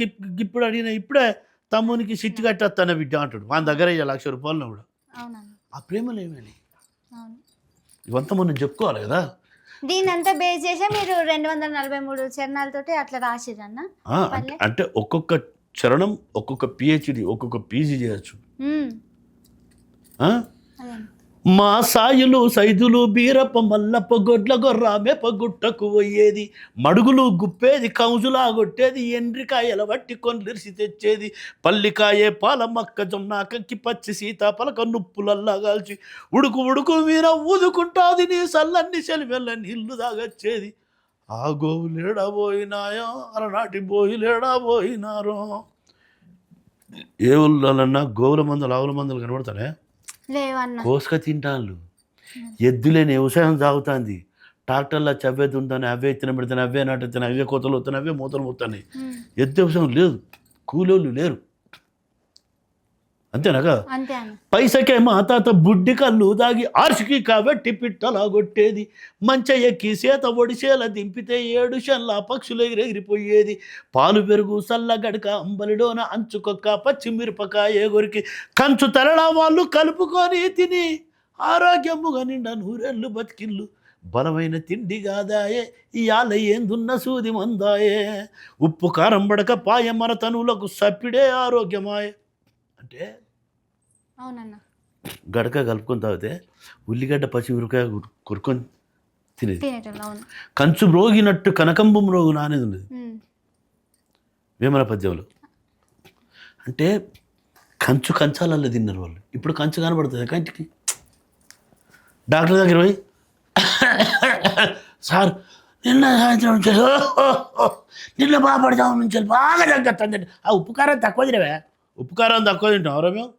ఇప్పుడు అడిగిన ఇప్పుడే తమ్మునికి సిట్టి కట్టేస్తాను బిడ్డ అంటాడు. మన దగ్గర 1,00,000 రూపాయలు కూడా. ఆ ప్రేమలు ఏమని ఇవంతా మనం చెప్పుకోవాలి కదా. దీని అంతా బేస్ చేసే మీరు 243 చరణాలతోటి అట్లా రాసిరన్న. అంటే ఒక్కొక్క చరణం ఒక్కొక్క PhD ఒక్కొక్క PG చేయొచ్చు. మా సాయులు సైదులు బీరప్ప మల్లప్ప గొడ్ల గొర్రామె పగుట్టకు పోయేది, మడుగులు గుప్పేది కౌజులా కొట్టేది, ఎండ్రికాయల వట్టి కొన్లిరిసి తెచ్చేది, పల్లికాయే పాల మక్క జొన్న కంకి పచ్చి సీతాపలక నుప్పులల్లా కాల్చి ఉడుకు మీద ఊదుకుంటాది నీ సల్లన్ని సెలివెల్ల నీళ్లు తాగచ్చేది, ఆ గోవులేడబోయినాయో అలనాటి బోయిలేడబోయినారో. ఏ ఊళ్ళన్నా గోవుల మందలు ఆవుల మందలు కనబడతానే కోసుక తింటాను. ఎద్దులేని వ్యవసాయం సాగుతుంది, ట్రాక్టర్లో చవ్వే తుంటాను, అవే తినబెడతాను, అవే నాటుతాను, అవే కోతలు వస్తాను, అవే మూతలు పోతాయి. ఎద్దు వ్యవసాయం లేదు, కూలోళ్ళు లేరు, అంతేనా కదా. పైసకే మా తాత బుడ్డి కళ్ళు దాగి ఆర్షికి కాబట్టి పిట్టలా కొట్టేది, మంచ ఎక్కి సేత ఒడిసేల దింపితే 7 షన్ల పక్షులు ఎగిరిపోయేది, పాలు పెరుగు సల్ల గడక అంబలిలోన అంచుకొక్క పచ్చిమిరపకాయ గొరికి కంచు తరడా వాళ్ళు కలుపుకొని తిని ఆరోగ్యముగా నిండా 100 ఏళ్ళు బతికిళ్ళు, బలమైన తిండి కాదాయే ఇయాల ఏందున్న సూది మందాయే, ఉప్పు కారం బడక పాయ మన తనువులకు సప్పిడే ఆరోగ్యమాయే. అంటే అవునన్న గడక కలుపుకొని తాగితే ఉల్లిగడ్డ పచ్చిమిరపకాయ కొరుకొని తినేది, కంచు మ్రోగినట్టు కనకంబు మ్రోగు నానేది ఉండేది వేమన పద్యంలో. అంటే కంచాలల్లో తిన్నారు వాళ్ళు. ఇప్పుడు కంచు కనబడుతుంది కంటికి. డాక్టర్ దగ్గర పోయి సార్ నిన్న సాయంత్రం నుంచి నిన్న బాపడదాం నుంచి బాగా తగ్గట్టు, ఆ ఉప్పు కారం తక్కువ తినవే, ఉప్పు కారం తక్కువ తింటాం ఎవరో మేము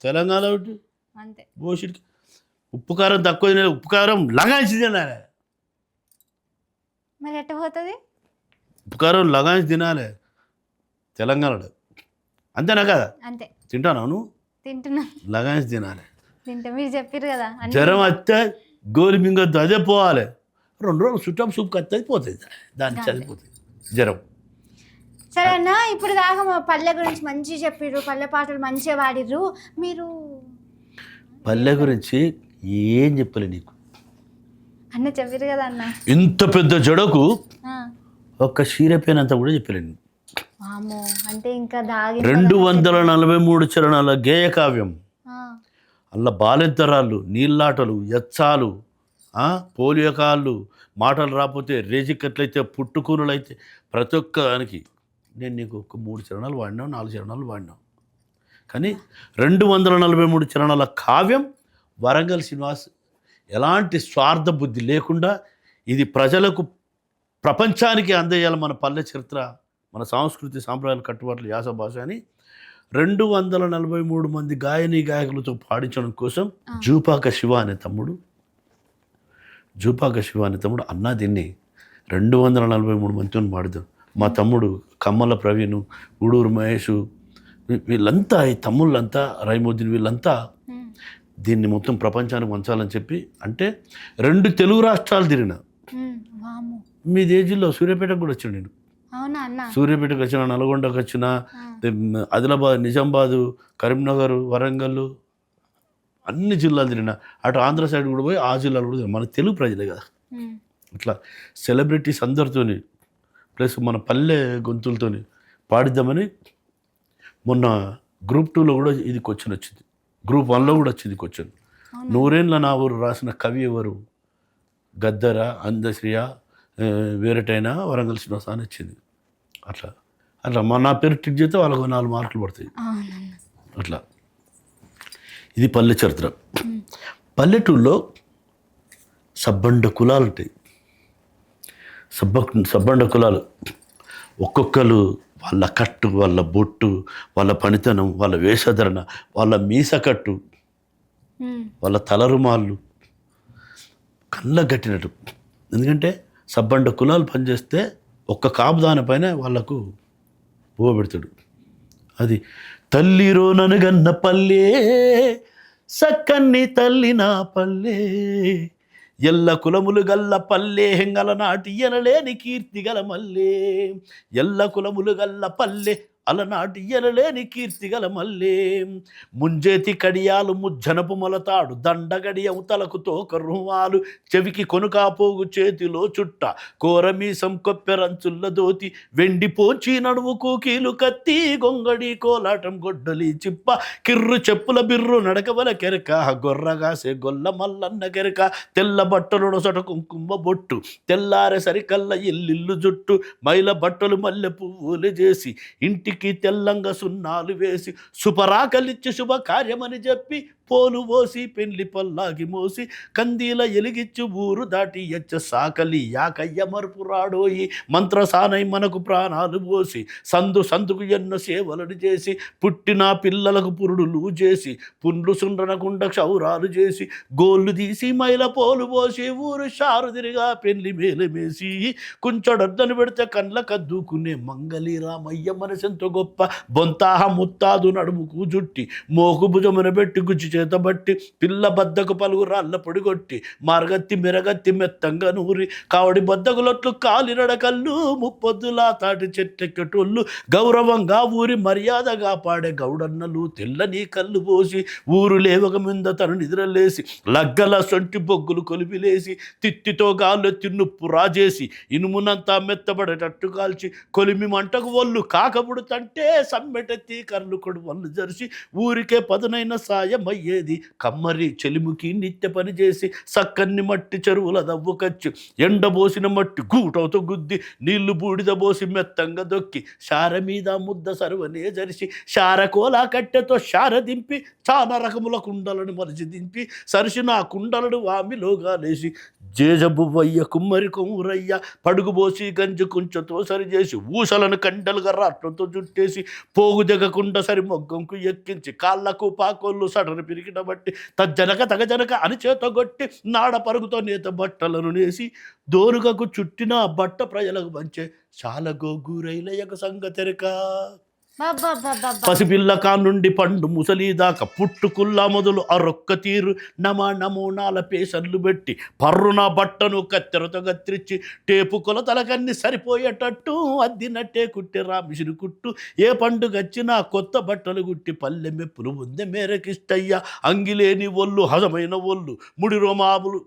తెలంగాణ ఒకటి బోషిడికి ఉప్పు కారం తక్కువ తినే, ఉప్పు కారం లగాయించి తినాలి. మరి ఎట్ట పోతుంది? ఉప్పు కారం లగాయించి తినాలి తెలంగాణలో, అంతేనా కదా? అంతే. తింటాను నువ్వు? తింటున్నా. లగాయించి తినాలి. మీరు చెప్పారు కదా జ్వరం వస్తే గోలి మింగొద్దు, అదే పోవాలి. 2 రోజులు చుట్టం సూప్ కత్తది పోతుంది, దానికి చదిపోతుంది జ్వరం. సరే అన్న, ఇప్పుడు దాకా మా పల్లె గురించి మంచిగా చెప్పిర్రు, పల్లె పాటలు మంచిగా పాడిర్రు. మీరు పల్లె గురించి ఏం చెప్పలే నీకు అన్న, చెప్పారు కదా అన్న. ఇంత పెద్ద జడకు ఒక్క క్షీరపేనంత కూడా చెప్పలేను. అంటే ఇంకా 243 చరణాల గేయ కావ్యం. అలా బాలెంతరాళ్ళు, నీళ్ళాటలు, ఎచ్చాలు, పోలియో కాళ్ళు, మాటలు రాకపోతే రేజికట్లయితే పుట్టుకూరులు అయితే ప్రతి ఒక్క దానికి నేను నీకు ఒక 3 చరణాలు వాడినావు, 4 చరణాలు వాడినావు. కానీ 243 చరణాల కావ్యం వరంగల్ శ్రీనివాస్ ఎలాంటి స్వార్థ బుద్ధి లేకుండా ఇది ప్రజలకు ప్రపంచానికి అందజేయాలి మన పల్లె చరిత్ర, మన సంస్కృతి సాంప్రదాయాలు కట్టుబాట్లు యాస భాష అని 243 మంది గాయకులతో పాడించడం కోసం జూపాక శివ అనే తమ్ముడు అన్నా దీన్ని 243 మందితో పాడుతాం. మా తమ్ముడు కమ్మల ప్రవీణ్, గూడూరు మహేష్, వీళ్ళంతా ఈ తమ్ముళ్ళంతా, రైముద్దీన్, వీళ్ళంతా దీన్ని మొత్తం ప్రపంచానికి పంచాలని చెప్పి, అంటే 2 తెలుగు రాష్ట్రాలు తిరిగిన. మీ దేశంలో సూర్యాపేటకు కూడా వచ్చాను నేను. సూర్యాపేటకు వచ్చిన, నల్గొండకు వచ్చిన, ఆదిలాబాద్, నిజామాబాదు, కరీంనగర్, వరంగల్, అన్ని జిల్లాలు తిరిగిన. అటు ఆంధ్ర సైడ్ కూడా పోయి ఆ జిల్లాలు కూడా తిరిగిన. మన తెలుగు ప్రజలే కదా. ఇట్లా సెలబ్రిటీస్ అందరితోని ప్లస్ మన పల్లె గొంతులతోని పాడిద్దామని మొన్న గ్రూప్ 2లో కూడా ఇది క్వశ్చన్ వచ్చింది, గ్రూప్ 1లో కూడా వచ్చింది క్వశ్చన్. నూరేండ్ల నా ఊరు రాసిన కవి ఎవరు? గద్దర, అందశ్రియ, వేరేటైనా వరంగల్ శ్రీనివాస అని వచ్చింది. అట్లా అట్లా నా పేరు టిక్ చేస్తే వాళ్ళకు 4 మార్కులు పడతాయి. అట్లా ఇది పల్లె చరిత్ర. పల్లెటూరులో సబ్బండ కులాలు ఉంటాయి. సబ్బండ కులాలు ఒక్కొక్కరు వాళ్ళ కట్టు, వాళ్ళ బొట్టు, వాళ్ళ పనితనం, వాళ్ళ వేషధరణ, వాళ్ళ మీసకట్టు, వాళ్ళ తలరుమాళ్ళు కళ్ళ కట్టినట్టు. ఎందుకంటే సబ్బండ కులాలు పనిచేస్తే ఒక్క కాపు దానిపైన వాళ్ళకు పెడతాడు. అది తల్లిరో ననుగన్న పల్లె సక్కన్ని తల్లి నా పల్లె, ఎల్ల కులములు గల్ల పల్లె హెంగల నాటి ఎనలేని కీర్తి గల మల్లె, ఎల్ల కులములు గల్ల పల్లె అలనాటి ఎనలేని కీర్తిగల మల్లే, ముంజేతి కడియాలు ముజ్జనపు మొలతాడు, దండగడియము తలకు తోక రుమాలు, చెవికి కొనుకాపోగు చేతిలో చుట్ట, కోరమీసం కొప్పెరంచుల్ల దోతి, వెండి పోంచి నడువు కూకీలు కత్తి, గొంగడి కోలాటం గొడ్డలి చిప్ప, కిర్రు చెప్పుల బిర్రు నడకవల కెరక, గొర్రగాసే గొల్ల మల్లన్న కెరక, తెల్ల బట్టలు నొసట కుంకుమ బొట్టు, తెల్లారె సరికల్ల ఇల్లిల్లు జుట్టు, మైల బట్టలు మల్లె పువ్వులు చేసి, ఇంటికి తెల్లంగా సున్నాలు వేసి, శుభరాకలిచ్చి శుభకార్యమని చెప్పి, పోలు పోసి పెళ్లి పల్లాగి మోసి, కందీల ఎలిగిచ్చు ఊరు దాటి ఎచ్చ సాకలి యాకయ్య మరుపు రాడోయి, మంత్రసానై మనకు ప్రాణాలు పోసి, సందు సందుకు ఎన్నో సేవలను చేసి, పుట్టిన పిల్లలకు పురుడులు చేసి, పుండ్లు సుండ్రనకుండా క్షౌరాలు చేసి, గోళ్ళు తీసి మైల పోలు పోసి, ఊరు షారు తిరిగా పెళ్లి మేలమేసి, కుంచడొద్దని పెడితే కండ్ల కద్దుకునే మంగళి రామయ్య మనసెంతో గొప్ప, బొంతాహ ముత్తాదు నడుముకు జుట్టి, మోకు భుజమున పెట్టి గుచ్చి చేతబట్టి, పిల్ల బద్దకు పలుగు రాళ్ళ పొడిగొట్టి, మార్గత్తి మెరగత్తి మెత్తంగా నూరి, కావడి బద్దకులొట్లు కాలినడకల్లు, ముప్పొద్దులా తాటి చెట్టెక్కటోళ్ళు, గౌరవంగా ఊరి మర్యాదగా పాడే గౌడన్నలు, తెల్లని కళ్ళు పోసి, ఊరు లేవక మీద తను నిద్రలేసి, లగ్గల సొంటి బొగ్గులు కొలిపిలేసి, తిత్తితో గాల్లెత్తి నుప్పు రాజేసి, ఇనుమునంతా మెత్తబడేటట్టు కాల్చి, కొలిమి మంటకు ఒళ్ళు కాకపుడుతంటే, సమ్మెటెత్తి కర్లు కొడు వల్లు జరిసి, ఊరికే పదునైన సాయమయ్యేది, కమ్మరి చెలిముకి నిత్య పని చేసి, సక్కన్ని మట్టి చెరువుల దవ్వుకచ్చి, ఎండబోసిన మట్టి గూటవుతో గుద్ది, నీళ్లు బూడిద పోసి మెత్తంగా దొక్కి, శార మీద ముద్ద సరువనే జరిసి, శార కోలా కట్టెతో శార దింపి, చాలా రకముల కుండలను మలిచి దింపి, సరిసిన ఆ కుండలను వామిలోగా లేసి, జేజబువ్వయ్య కుమ్మరి కొమ్మురయ్య, పడుగుబోసి గంజి కుంచెతో సరిచేసి, ఊసలను కండలుగా రాట్లతో జుట్టేసి, పోగు దిగకుండా సరి మొగ్గంకు ఎక్కించి, కాళ్ళకు పాకోళ్ళు సడను పిరికిన బట్టి, తజ్జనక తగజనక అని చేతగొట్టి, నాడ పరుగుతో నేత బట్టలను నేసి, దోరుగకు చుట్టిన బట్ట ప్రజలకు పంచే, చాలా గోగూరైలయక సంగతెరక. పసిపిల్ల కానుండి పండు ముసలి దాకా పుట్టుకుల్లా మొదలు అరొక్క తీరు, నమూనాల పేషన్లు పెట్టి, పర్రున బట్టను కత్తెరతో కత్తిరించి, టేపు కొలతలకన్నీ సరిపోయేటట్టు అద్దినట్టే కుట్టిరా మిషిని కుట్టు, ఏ పండుగచ్చినా కొత్త బట్టలు కుట్టి, పల్లె మెప్పులు ముందే మేరకిష్టయ్య, అంగిలేని ఒళ్ళు హజమైన ఒళ్ళు,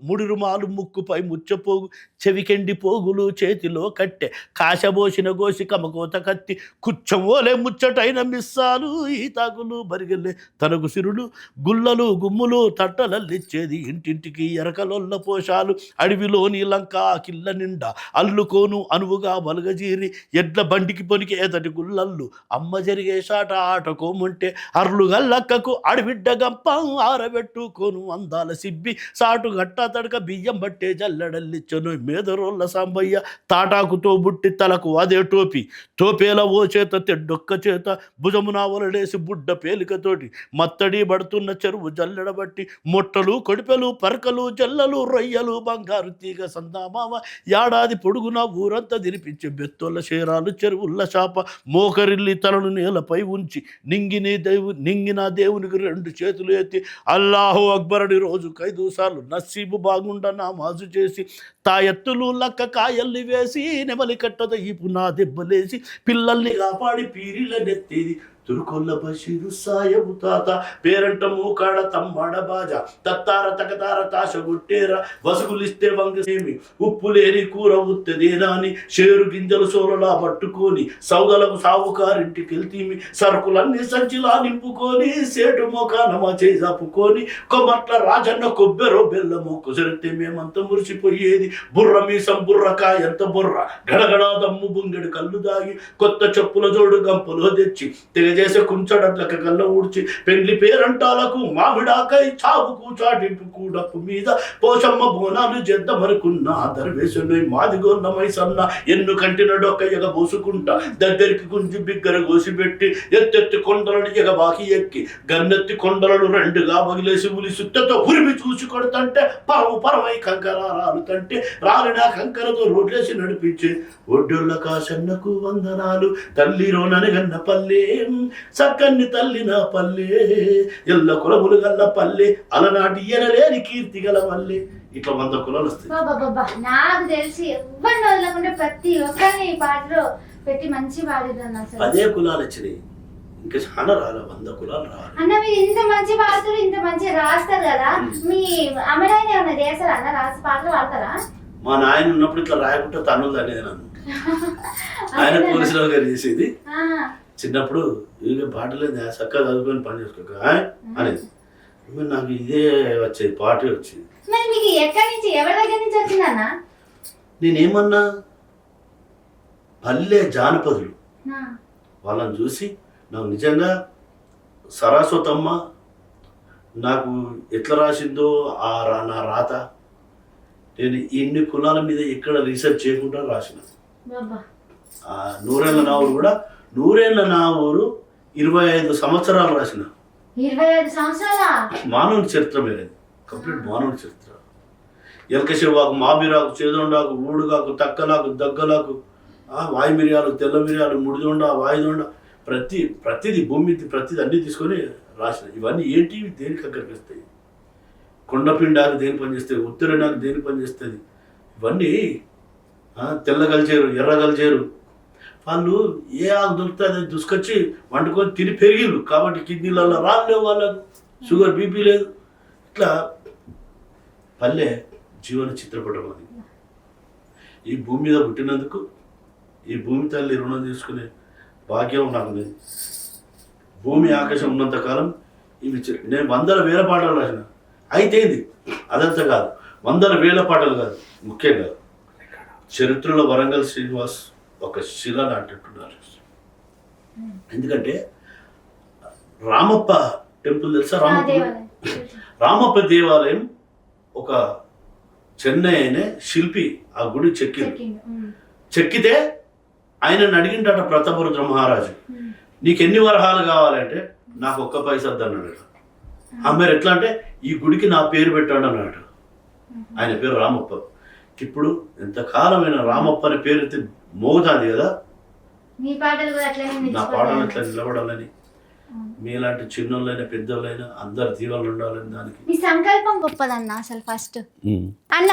ముడి రుమాలు ముక్కుపై ముచ్చపోగు, చెవికెండి పోగులు చేతిలో కట్టె, కాశబోసిన గోసి కమకోత కత్తి, కుచ్చమోలే ముచ్చటైన మిస్సాలు, ఈతాకులు బరిగెళ్ళే తనకు సిరులు, గుల్లలు గుమ్ములు తట్టలల్లిచ్చేది, ఇంటింటికి ఎరకలొల్ల పోషాలు, అడవిలోని లంక కిల్ల నిండా అల్లుకోను అనువుగా బలగజీరి, ఎడ్ల బండికి పొనికి ఏదటి గుల్లల్లు, అమ్మ జరిగే షాట ఆటకోమంటే, అర్లు గల్లక్కకు అడవిడ్డ గంపం ఆరబెట్టుకోను అందాల సిబ్బి, సాటు గట్ట తడక బియ్యం బట్టే జల్లడల్లిచ్చను మేదరోళ్ళ సాంబయ్య, తాటాకుతో బుట్టి తలకు అదే టోపీ, తోపేల ఓ చేత తెడ్డొక్క చేత, భుజమున ఒలడేసి బుడ్డ పేలికతోటి, మత్తడి పడుతున్న చెరువు జల్లెడబట్టి, మొట్టలు కొడిపెలు పరకలు జల్లలు రొయ్యలు బంగారు తీగ సందామామ, ఏడాది పొడుగున ఊరంతా తినిపించే బెత్తోళ్ళ శేరాలు చెరువుల్ల శాప, మోకరిల్లి తలను నేలపై ఉంచి, నింగిన దేవునికి 2 చేతులు ఎత్తి, అల్లాహు అక్బరని రోజు 5 సార్లు నసీబు బాగుండ నామాజు చేసి, తాయెత్తులు లక్క కాయల్ని వేసి, నెమలి కట్టద ఈపు నా దెబ్బలేసి, పిల్లల్ని కాపాడి పీరిల నెత్తేది, తురుకొల్ల బషీరు సాయబు తాత పేరంట మూకాడ తమ్మడ బాజా తత్తార తకతార తాశ గుట్టేర వసుగులిస్తే వంగసేమి ఉప్పు లేని కూర ఉత్తదేనా అని షేరు గింజలు సోలలా పట్టుకొని సౌదలకు సావుకారింటికి వెళ్తీమి సరుకులన్నీ సంచిలా నింపుకొని సేటు మోకానమా చేజాపుకొని కొమ్మట్ల రాజన్న కొబ్బెరో బెల్లమో కుసరితే మేమంతా మురిసిపోయేది బుర్ర మీసం బుర్రకాయ ఎంత బుర్ర గడగడా దమ్ము బుంగెడు కళ్ళు దాగి కొత్త చెప్పుల జోడు గంపలో తెచ్చి తెగజేసే కుంచడట్లక కళ్ళ ఊడ్చి పెండ్లి పేరంటాలకు మామిడాకై చావుకు చాటింపుకు డప్పు మీద పోషమ్మ బోనాలు చేద్దామనుకున్న దర్వేశుని మాదిగోన్నమై సన్న ఎన్ను కంటినడు ఒక ఎగ పోసుకుంటా దగ్గరికి గుంజి బిగ్గర గోసిపెట్టి ఎత్తెత్తి కొండలను ఎగబాకి ఎక్కి గన్నెత్తి కొండలను రెండుగా బగిలేసి ఉలి సుత్తతో ఉరిమి చూసి కొడుతంటే పరమై కంకర రాలుతంటే రాలిన కంకరతో రోడ్లేసి నడిపించి ఒడ్డొల్ల కాసన్నకు వందనాలు తల్లి రోననగన్న పల్లె సక్కన్ని తల్లి నా పల్లె ఎల్ల కులములు గల్ల పల్లె అలనాటి ఎనలేని కీర్తి గల పల్లె ఇట్లా 100 కులాలు వస్తాయి. నాకు తెలిసి ఎవరిని వదలకుండా ప్రతి ఒక్కరిని ఈ పాటలో పెట్టి మంచి పాడిద్దాను అసలు. అదే కులాలు వచ్చినాయి, ఇంకా చాలా రాలే, 100 కులాలు రాలి. అన్న మీరు ఇంత మంచి పాటలు ఇంత మంచిగా రాస్తారు కదా, మీ అమ్మడాయన ఏమన్నా చేస్తారా అన్న, రాసి పాటలు పాడతారా? మా నాయన ఉన్నప్పుడు ఇట్లా రాయకుంటే తన్నులు అనేది నన్ను ఆయన పోలీసులు గారు చేసేది. చిన్నప్పుడు ఇక పాటలు చక్కగా చదువుకొని పని చేసుకోక అనేది నాకు ఇదే వచ్చేది, పాటే వచ్చేది. మరి మీకు ఎక్కడి నుంచి ఎవరి దగ్గర నుంచి వచ్చిందన్న? నేనేమన్నా పల్లె జానపదులు వాళ్ళని చూసి నాకు నిజంగా సరస్వతమ్మ నాకు ఎట్లా రాసిందో నా రాత నేను ఇన్ని కులాల మీద ఎక్కడ రీసెర్చ్ చేయకుండా రాసిన. నూరేళ్ళ నా ఊరు కూడా, నూరేళ్ళ నా ఊరు 25 సంవత్సరాలు రాసిన. 25 సంవత్సరాల మానవుని చరిత్ర మీరేది, కంప్లీట్ మానవుని చరిత్ర. ఎలకశివాకు, మాబిరాకు, చేదొండాకు, ఊడుగాకు, తక్కలాకు, దగ్గలాకు, వాయు మిరియాలు, తెల్ల మిరియాలు, ముడిదొండ, వాయుదొండ, ప్రతిది భూమి ప్రతిది అన్నీ తీసుకొని రాసిన. ఇవన్నీ ఏంటి, దేనికి అక్కడికిస్తాయి? కొండపిండాకు దేని పనిచేస్తాయి, ఉత్తరేణాకు దేని పనిచేస్తుంది, ఇవన్నీ తెల్ల గలిచేరు, ఎర్ర గలిచేరు. వాళ్ళు ఏ ఆకు దొరికితే అది దుసుకొచ్చి వండుకొని తిని పెరిగిరు కాబట్టి కిడ్నీలలో రాలేవు, వాళ్ళకు షుగర్ బీపీ లేదు. ఇట్లా పల్లె జీవన చిత్రపటం అది. ఈ భూమి మీద పుట్టినందుకు ఈ భూమి తల్లి రుణం తీసుకునే భాగ్యం నాకు లేదు. భూమి ఆకాశం ఉన్నంతకాలం ఇవి నేను 100,000 పాటలు రాసిన. అయితే అదంతా కాదు, 100,000 పాటలు కాదు, ముఖ్యంగా చరిత్రలో వరంగల్ శ్రీనివాస్ ఒక శిల నాటున్నారు. ఎందుకంటే రామప్ప టెంపుల్ తెలుసా? రామప్ప దేవాలయం ఒక చెన్నై అనే శిల్పి ఆ గుడి చెక్కితే ఆయనను అడిగిండట ప్రతాపరుద్ర మహారాజు, నీకు ఎన్ని వరహాలు కావాలంటే నాకు 1 పైసా అన్నాడు. మరి ఎట్లా అంటే ఈ గుడికి నా పేరు పెట్టాడు అన్నాడు. ఆయన పేరు రామప్ప. ఇప్పుడు ఎంతకాలమైన రామప్ప అనే పేరు అయితే మోగుతుంది కదా. నా పాటలు ఎట్లా నిలబడాలని, మీలాంటి చిన్నోళ్ళైనా పెద్దోళ్ళైనా అందరు దీవాలు ఉండాలని దానికి మీ సంకల్పం గొప్పదన్న. అసలు ఫస్ట్ అన్న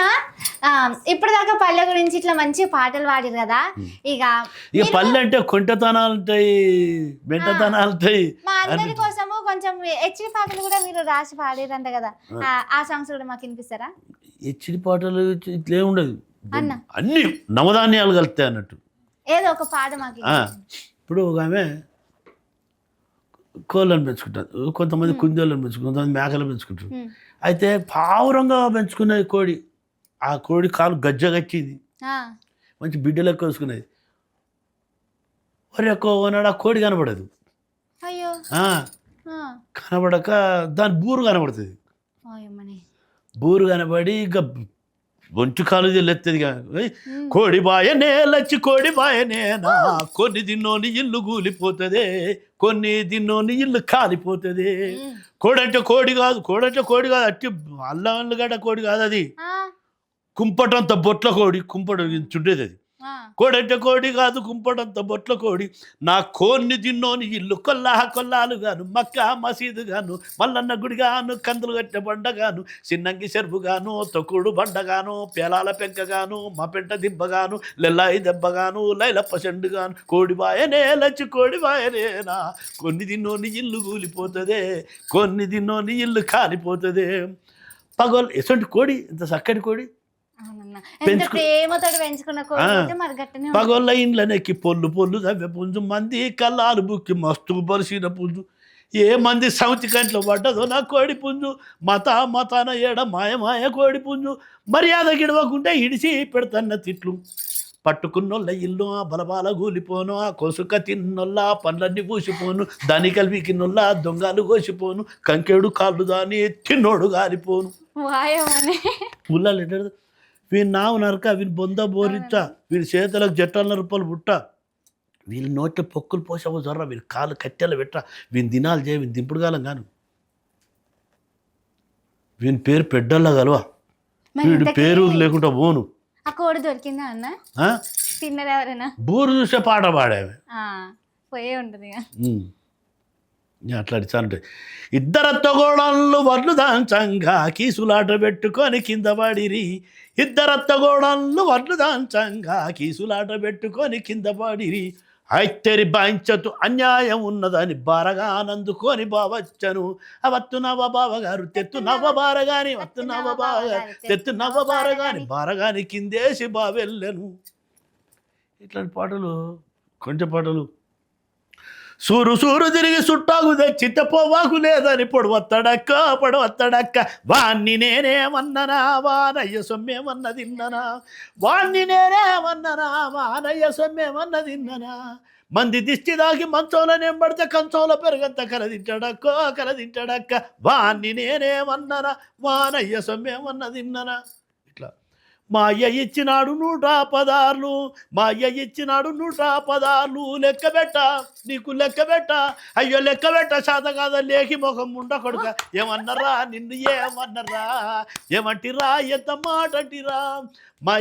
ఇప్పుడు దాకా పల్లె గురించి ఇట్లా మంచి పాటలు పాడారు కదా, ఇక పల్లె అంటే కొంటతనాలు ఉంటాయి, బెంటతనాలు ఉంటాయి. మా అందరి కోసము కొంచెం హెచ్డి పాటలు కూడా మీరు రాసి పాడారంట కదా, ఆ సాంగ్స్ కూడా మాకు వినిపిస్తారా? హెచ్డి పాటలు ఇట్లే ఉండదు అన్న, అన్ని నవధాన్యాలు కలుస్తాయి అన్నట్టు. ఏదో ఒక పాట మాకు. ఇప్పుడు ఒక ఆమె కోళ్ళను పెంచుకుంటారు, కొంతమంది కుందేళ్ళను పెంచుకుంటారు, కొంతమంది మేకలు పెంచుకుంటారు. అయితే పావురంగా పెంచుకునే కోడి, ఆ కోడి కాలు గజ్జగచ్చింది, మంచి బిడ్డలు ఎక్కువ వేసుకునేది. ఎక్కువ నాడు ఆ కోడి కనబడదు, కనబడక దాని బూరు కనబడుతుంది. బూరు కనబడి ఇక ఒంటి కాలు ఎత్తది. కోడి బాయనే లచ్చి కోడి బాయనే నా, కొన్ని దిన్నోని ఇల్లు కూలిపోతుంది, కొన్ని దిన్నోని ఇల్లు కాలిపోతుంది. కోడంటే కోడి కాదు, కోడంటే కోడి కాదు, అట్టి అల్లగడ్డ కోడి కాదు, అది కుంపటంత బొట్ల కోడి, కుంపట చుండేది. అది ఆ. కోడంటే కోడి కాదు కుంపడంత బొట్ల కోడి నా కోన్ని తిన్నోని ఇల్లు కొల్లాలు గాను మక్కా మసీదు గాను మల్లన్న గుడి గాను కందులు కట్టే బండగాను చిన్నంగి చెరుపుగాను తొక్కుడు బండగాను పేలాల పెంకగాను మా పెంట దిబ్బగాను లెల్లాయి దెబ్బగాను లైలప్ప చెండుగాను కోడిబాయనే లచ్చి కోడిబాయనేనా కొన్ని తిన్నోని ఇల్లు కూలిపోతుంది కొన్ని తిన్నోని ఇల్లు కాలిపోతుంది పగోలు ఎసంటి కోడి ఇంత చక్కటి కోడి అవునన్నా ఎంత ప్రేమతో పెంచుకున్న కోడి అయితే మరి గట్టనే ఉంటుంది. పగోళ్ళ ఇండ్లనెక్కి పొల్లు దవ్వె పుంజు మంది కల్లాలు బుక్కి మస్తు బలిసిన పుంజు ఏ మంది సౌతి కంట్లో పడ్డదో నా కోడి పుంజు మతాన ఏడ మాయ కోడి పుంజు మర్యాద గిడవకుంటే ఇడిసి పెడతన్న తిట్లు పట్టుకున్నోళ్ళ ఇల్లు బలబాల కూలిపోను ఆ కొసుక తిన్నొల్ల పండ్లన్నీ పూసిపోను దాని కలిపికిన్నొల్ల దొంగలు కోసిపోను కంకెడు కాళ్ళు దాని తిన్నోడు గాలిపోను వాయమని పుల్లలు ఎట్ట వీని నావు నరక వీని బొంద బోరిచ్చా వీని చేతులకు జట్టాల రూపాయలు పుట్ట వీళ్ళ నోట్లో పొక్కులు పోసావు జొర్ర వీళ్ళ కాళ్ళు కట్టెలు పెట్ట వీని దినాలు చేయ వీని దింపుడు కాలం కాను వీని పేరు పెద్దల్లా కలవా వీడి పేరు లేకుండా పోను ఆ కోడి దొరికిందా అన్న తిన్నది ఎవరైనా బూరు చూసే పాట పాడేవి పోయే ఉంటుంది ఇక. అట్లా అడిచానంటే ఇద్దరత్తగోడళ్ళు వడ్లు దాంచంగా కీసులాట పెట్టుకొని కింద పడిరి ఇద్దరత్తగోడళ్ళు వడ్లు దాంచంగా కీసులాట పెట్టుకొని కింద పడిరి అయితేరి బాయించతు అన్యాయం ఉన్నదని బారగానందుకొని బావచ్చను అవత్తు నవ్వ బావగారు తెత్తు నవ్వ బారగాని వత్తు నవ్వ బావగారు తెత్తు నవ్వ బారగాని కిందేసి బావెళ్ళను ఇట్లాంటి పాటలు కొంచెం పాటలు సూరు తిరిగి చుట్టాకు తెచ్చితే పోవాకు లేదని పొడవత్తడక్క వాణ్ణి నేనేమన్ననా వానయ్య సొమ్మేమన్న తిన్ననా వాణ్ణి నేనేమన్ననా వానయ్య సొమ్మేమన్న తిన్ననా మంది దిష్టి దాకి మంచంలో నెంబడితే కంచంలో పెరగంత కలదింటాడక్క వాణ్ణి నేనేమన్ననా వానయ్య సొమ్మేమన్న తిన్ననా ఇట్లా మా అయ్య ఇచ్చినాడు 116 మా అయ్య ఇచ్చినాడు 116 లెక్కబెట్ట నీకు లెక్కబెట్ట అయ్యో లెక్కబెట్ట శాత కాదా లేకి ముఖం ఉండ కొడుక ఏమన్నరా నిన్ను ఏమన్నరా ఏమంటిరా ఎంత మాట అంటిరా మా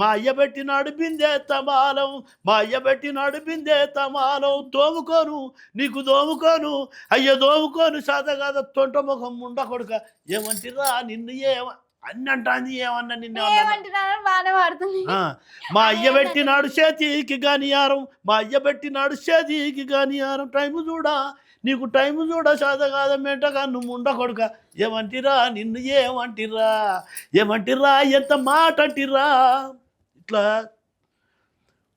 అయ్య పెట్టినాడు బిందే తమాలం మా అయ్య పెట్టినాడు బిందే తమాలం దోముకోను నీకు దోముకోను అయ్యో దోముకోను శాత కాదా తొంట ముఖం ఉండ కొడుక ఏమంటిరా నిన్ను అన్నంటాంది ఏమన్నా ఏమంటున్నారు బాగానే వాడుతుంది. మా అయ్య పెట్టినాడు చేతికి గానియారం మా అయ్య పెట్టినాడు చేతికి గానియారం టైము చూడా నీకు టైము చూడ శాత కాదా మెంటగా నువ్వు ఉండ కొడుక ఏమంటిరా నిన్ను ఏమంటిరా ఎంత మాట అంటిరా ఇట్లా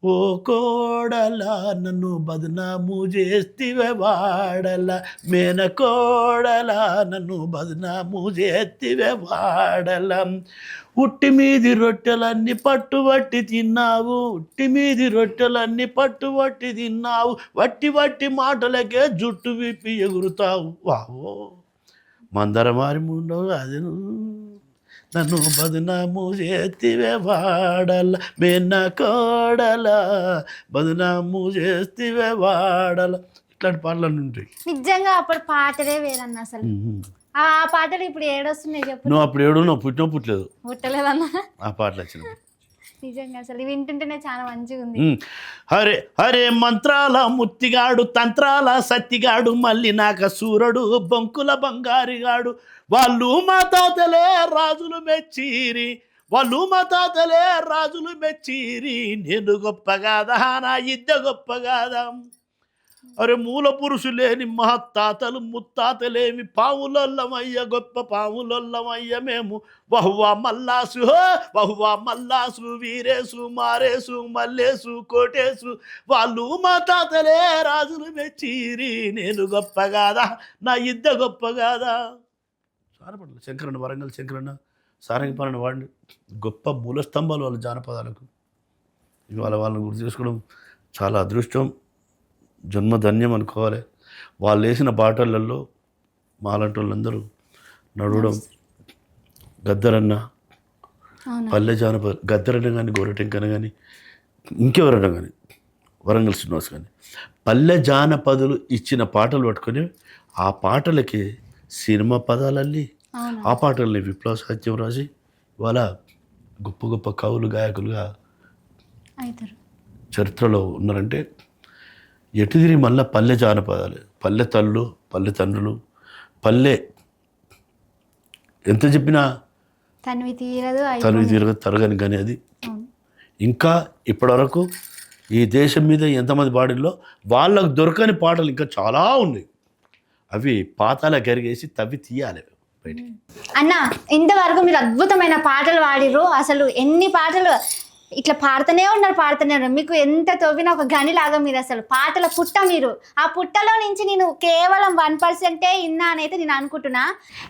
ఓ కోడలా నన్ను బదనాము చేస్తివే వాడల మేనకోడలా నన్ను బదనాము చేస్తివే వాడల ఉట్టి మీది రొట్టెలన్నీ పట్టుబట్టి తిన్నావు వట్టి మాటలకే జుట్టు విప్పి ఎగురుతావు వావో మందరమారి ముండవు అది నన్ను బదనాము చేస్తివే వాడల మేన కోడల బదనాము చేస్తివే వాడల ఇట్లాంటి పాటలు ఉంటాయి. నిజంగా అప్పుడు పాటలే వేరన్న అసలు. ఆ పాటలు ఇప్పుడు ఏడొస్తున్నాయి చెప్పు. నువ్వు అప్పుడు ఏడు నువ్వు పుట్టలేదన్న ఆ పాటలు వచ్చిన నిజంగా అసలు వింటుంటేనే చాలా మంచిగా ఉంది. హరే మంత్రాల ముత్తిగాడు తంత్రాల సత్తిగాడు మళ్ళీ నాక సూరడు బొంకుల బంగారిగాడు వాళ్ళు మా తాతలే రాజులు మెచ్చిరి నేను గొప్ప కాదా నా ఇద్ద గొప్ప కాదా అరే మూల పురుషులేని మహత్తాతలు ముత్తాతలేమి పావులొల్లమయ్య గొప్ప పావులొల్లమయ్య మేము వహువా మల్లాసు వీరేసు మారేసు మల్లేసు కోటేసు వాళ్ళు మా తాతలే రాజులు మెచ్చిరి నేను గొప్ప కాదా నా ఇద్ద గొప్ప కాదా సారపడలేదు శంకరన్న వరంగల్ శంకరన్న సారంగపాలన వాడిని గొప్ప మూలస్తంభాలు వాళ్ళ జానపదాలకు ఇవాళ వాళ్ళని గుర్తు చేసుకోవడం చాలా అదృష్టం జన్మధన్యం అనుకోవాలి. వాళ్ళు వేసిన పాటలలో మాలాంటి వాళ్ళందరూ నడవడం గద్దరన్న పల్లె జానపద గద్దరన్న కానీ గోరటెంకన్న కానీ ఇంకెవరన్నా కానీ వరంగల్ శ్రీనివాస్ కానీ పల్లె జానపదులు ఇచ్చిన పాటలు పట్టుకొని ఆ పాటలకి సినిమా పదాలల్లి ఆ పాటల్ని విప్లవ సాహిత్యం రాసి ఇవాళ గొప్ప గొప్ప కవులు గాయకులుగా అవుతారు. చరిత్రలో ఉన్నారంటే ఎటుదిరి మళ్ళీ పల్లె జానపదాలు, పల్లె తల్లు, పల్లె తండ్రులు, పల్లె ఎంత చెప్పినా తనివి తీరదు, తనివి తీరదు, తరగని కానీ అది ఇంకా ఇప్పటివరకు ఈ దేశం మీద ఎంతమంది పాడిల్లో వాళ్ళకు దొరకని పాటలు ఇంకా చాలా ఉన్నాయి. అవి పాతాల గరిగేసి తవ్వి తీయాలి బయటికి. అన్న ఇంతవరకు మీరు అద్భుతమైన పాటలు పాడిర్రు. అసలు ఎన్ని పాటలు ఇట్లా పాడుతూనే ఉన్నారు. మీకు ఎంత తవ్వినా ఒక గనిలాగా మీరు అసలు పాటల పుట్ట మీరు. ఆ పుట్టలో నుంచి నేను కేవలం 1% ఇన్నా అని అయితే నేను అనుకుంటున్నా.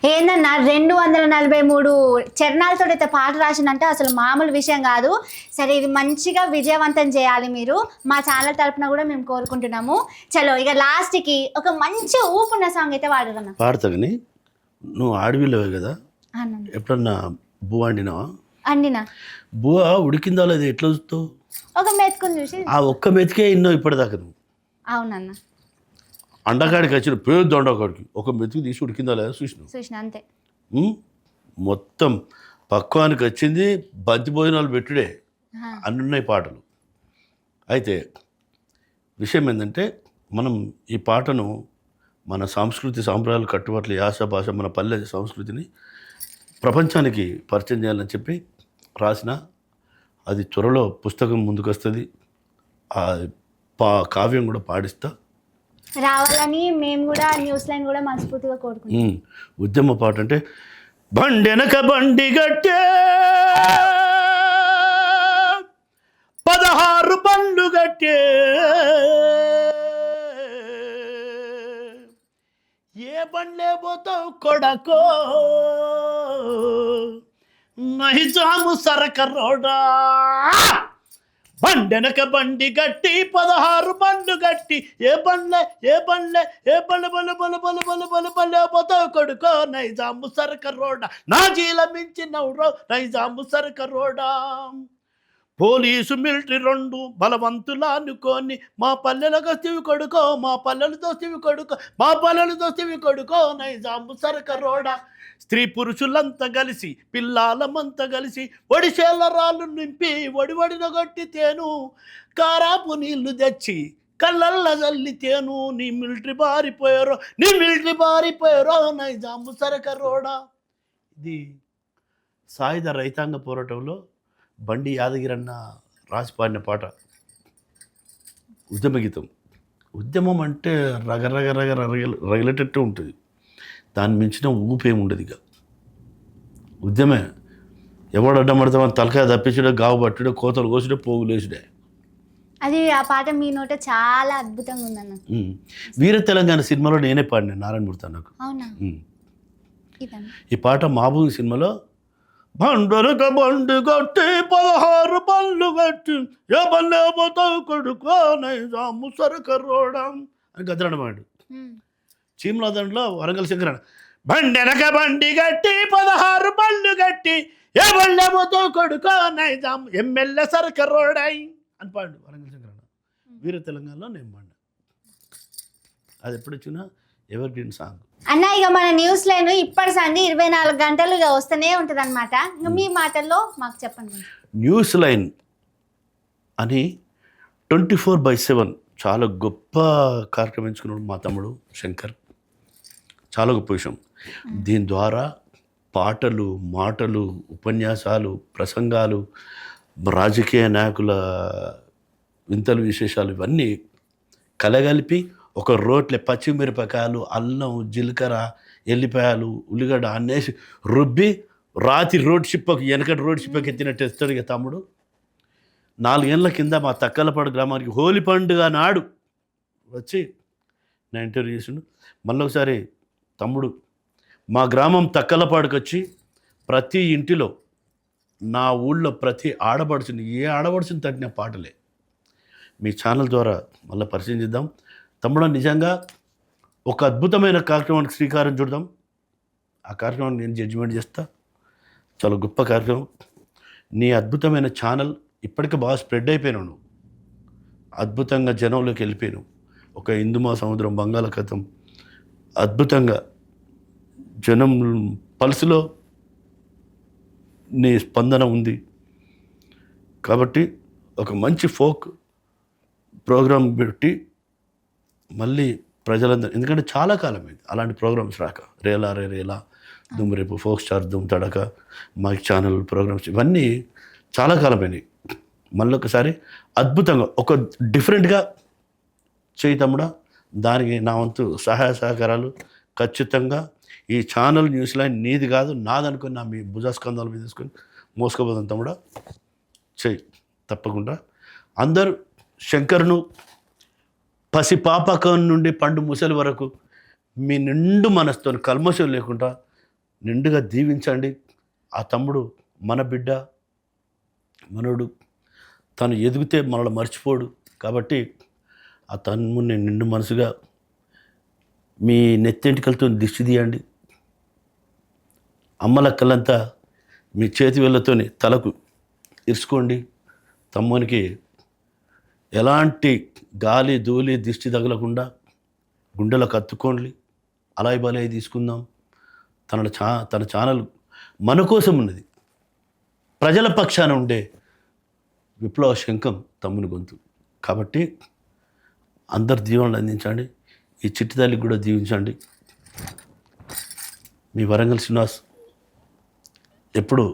ఏందన్నా 243 చరణాలతో అయితే పాట రాసిందంటే అసలు మామూలు విషయం కాదు. సరే ఇది మంచిగా విజయవంతం చేయాలి మీరు. మా ఛానల్ తరపున కూడా మేము కోరుకుంటున్నాము. చలో ఇక లాస్ట్కి ఒక మంచి ఊపున్న సాంగ్ అయితే పాడరన్నా. పాడతా కానీ నువ్వు ఆడవిల్లవే కదా, అన్న ఎప్పుడన్నా బువ్వ వండినావా? అండినా. బువ్వ ఉడికిందా లేదా ఎట్లా చూస్తావు? ఒక మెతుకుని చూసి. ఆ ఒక్క మెతికే ఇన్నో ఇప్పటిదాకా నువ్వు. అవునన్న. అండకాడికి వచ్చిన పేరు అండకాడికి ఒక మెతుకు తీసి ఉడికిందా లేదా చూసిన అంతే. మొత్తం పక్వానికి వచ్చింది, బంతి భోజనాలు పెట్టుడే అన్ని ఉన్నాయి పాటలు. అయితే విషయం ఏంటంటే మనం ఈ పాటను మన సంస్కృతి సాంప్రదాయాలు కట్టుబాట్లు యాస భాష మన పల్లె సంస్కృతిని ప్రపంచానికి పరిచయం చేయాలని చెప్పి రాసిన, అది త్వరలో పుస్తకం ముందుకు వస్తుంది. ఆ కావ్యం కూడా పాడిస్తా రావాలని మేము కూడా న్యూస్ లైన్ కూడా మనస్ఫూర్తిగా కోరుకుంటాం. ఉద్యమ పాట అంటే బండెనక బండి గట్టే 16 బండ్లు గట్టే, ఏ బండ్లే పోతావు కొడకో నైజాము సరక రోడా, బండెనక బండి గట్టి 16 బండ్లు గట్టి, ఏ బండ్లే బల పోతావు కొడుకో నైజాము సరక రోడా, నా జీల మించి నవ్వురో నైజాము సరక రోడా, పోలీసు మిలిటరీ 2 బలవంతులు అనుకొని మా పల్లెలకు వస్తేవి కొడుకో, మా పల్లెలు దోస్తేవి కొడుకో నైజాము సరక రోడా, స్త్రీ పురుషులంతా కలిసి పిల్లాలమంతా కలిసి ఒడిసేల రాళ్ళు నింపి ఒడివడిన కొట్టితేను, కారాపు నీళ్లు తెచ్చి కళ్ళల్ల చల్లితేను, నీ మిలిటరీ బారిపోయారో నైజాము సరక రోడా. ఇది సాయుధ రైతాంగ పోరాటంలో బండి యాదగిరన్న రాసి పాడిన పాట, ఉద్యమ గీతం. ఉద్యమం అంటే రగలేటట్టు ఉంటుంది, దాన్ని మించిన ఊపేమి ఉండదు. ఇక ఉద్యమే ఎవడు అడ్డమడతామని తలకాయ తప్పించడే, గావు పట్టుడే, కోతలు కోసుడే, పోగులు వేసుడే. అది ఆ పాట మీ నోట చాలా అద్భుతంగా ఉందన్న. వీర తెలంగాణ సినిమాలో నేనే పాడినా, నారాయణమూర్తి నాకు. అవునా? ఈ పాట మాబూబు సినిమాలో బండనక బండి గట్టి 16 బండ్లు గట్టి, ఏ బండ్లే పోతావు కొడుకో నైజాము సరక రోడా అని గద్దరడమాడు. చీమల దండలో వరంగల్ శంకరణ బండెనక బండి గట్టి 16 బండ్లు గట్టి, ఏ బండ్లే పోతావు కొడుకో నైజాము ఎమ్మెల్యే సరక రోడాయి అని పాడు వరంగల్ శంకరణ. వీర తెలంగాణలో నేను పాడినా. అది ఎప్పుడు వచ్చినా ఎవర్ గ్రీన్ సాంగ్. అన్న ఇక మన న్యూస్ లైన్ ఇప్పటి సంది 24 గంటలు ఇక వస్తూనే ఉంటుంది అనమాట. ఇంకా మీ మాటల్లో మాకు చెప్పండి. న్యూస్ లైన్ అని 24/7 చాలా గొప్ప కార్యక్రమం ఎంచుకున్నాడు మా తమ్ముడు శంకర్. చాలా గొప్ప విషయం. దీని ద్వారా పాటలు, మాటలు, ఉపన్యాసాలు, ప్రసంగాలు, రాజకీయ నాయకుల వింతలు, విశేషాలు ఇవన్నీ కలగలిపి ఒక రోట్లే పచ్చిమిరపకాయలు, అల్లం, జీలకర్ర, ఎల్లిపాయలు, ఉల్లిగడ్డ అన్నేసి రుబ్బి రాత్రి వెనకటి రోడ్ షిప్పకి ఎత్తినట్టు ఎత్తాడు ఇక తమ్ముడు. 4 ఏళ్ళ కింద మా తక్కలపాడు గ్రామానికి హోలీ పండుగ నాడు వచ్చి నా ఇంటర్వ్యూ చేసిండు. మళ్ళీ ఒకసారి తమ్ముడు మా గ్రామం తక్కలపాడుకి వచ్చి ప్రతి ఇంటిలో నా ఊళ్ళో ప్రతి ఆడపడుచుని ఏ ఆడపడుచుని తట్టిన పాటలే మీ ఛానల్ ద్వారా మళ్ళీ పరిచయం చేద్దాం. తమ్ముడు నిజంగా ఒక అద్భుతమైన కార్యక్రమానికి శ్రీకారం చుడదాం. ఆ కార్యక్రమాన్ని నేను జడ్జిమెంట్ చేస్తా. చాలా గొప్ప కార్యక్రమం. నీ అద్భుతమైన ఛానల్ ఇప్పటికే బాగా స్ప్రెడ్ అయిపోయినావు. నువ్వు అద్భుతంగా జనంలోకి వెళ్ళిపోయినావు. ఒక హిందూ మహాసముద్రం, బంగాళాఖాతం అద్భుతంగా జనం పల్సులో నీ స్పందన ఉంది. కాబట్టి ఒక మంచి ఫోక్ ప్రోగ్రాం పెట్టి మళ్ళీ ప్రజలందరూ, ఎందుకంటే చాలా కాలం అయింది అలాంటి ప్రోగ్రామ్స్ రాక, రేలా రే రేలా, దుమ్ రేపు, ఫోక్ స్టార్, దుమ్ తడక, మైక్ ఛానల్ ప్రోగ్రామ్స్ ఇవన్నీ చాలా కాలమైనవి. మళ్ళీ ఒకసారి అద్భుతంగా ఒక డిఫరెంట్గా చేయి తమ్ముడా. దానికి నా వంతు సహాయ సహకారాలు ఖచ్చితంగా. ఈ ఛానల్ న్యూస్ లైన్ నీది కాదు నాదనుకుని నా మీ భుజస్కంధాల మీద తీసుకొని మోసుకోబోదాం తమ్ముడా. చెయ్యి తప్పకుండా. అందరూ శంకర్ను పసి పాపకం నుండి పండు ముసలి వరకు మీ నిండు మనసుతో కల్మషం లేకుండా నిండుగా దీవించండి. ఆ తమ్ముడు మన బిడ్డ, మనోడు, తను ఎదిగితే మనల్ని మర్చిపోడు. కాబట్టి ఆ తమ్ముడిని నిండు మనసుగా మీ నెత్తెంటికలతో దిష్టి తీయండి. అమ్మలక్కలంతా మీ చేతి వేళ్ళతోని తలకు ఇరుచుకోండి. తమ్మునికి ఎలాంటి గాలి ధూళి దిష్టి తగలకుండా గుండెలకు అత్తుకోండి. అలాయి బలాయి తీసుకుందాం. తన ఛానల్ మన కోసం ఉన్నది, ప్రజల పక్షాన ఉండే విప్లవ శంఖం తమ్ముని గొంతు. కాబట్టి అందరు దీవెనలు అందించండి. ఈ చిట్టి తల్లికి కూడా దీవించండి. మీ వరంగల్ శ్రీనివాస్ ఎప్పుడు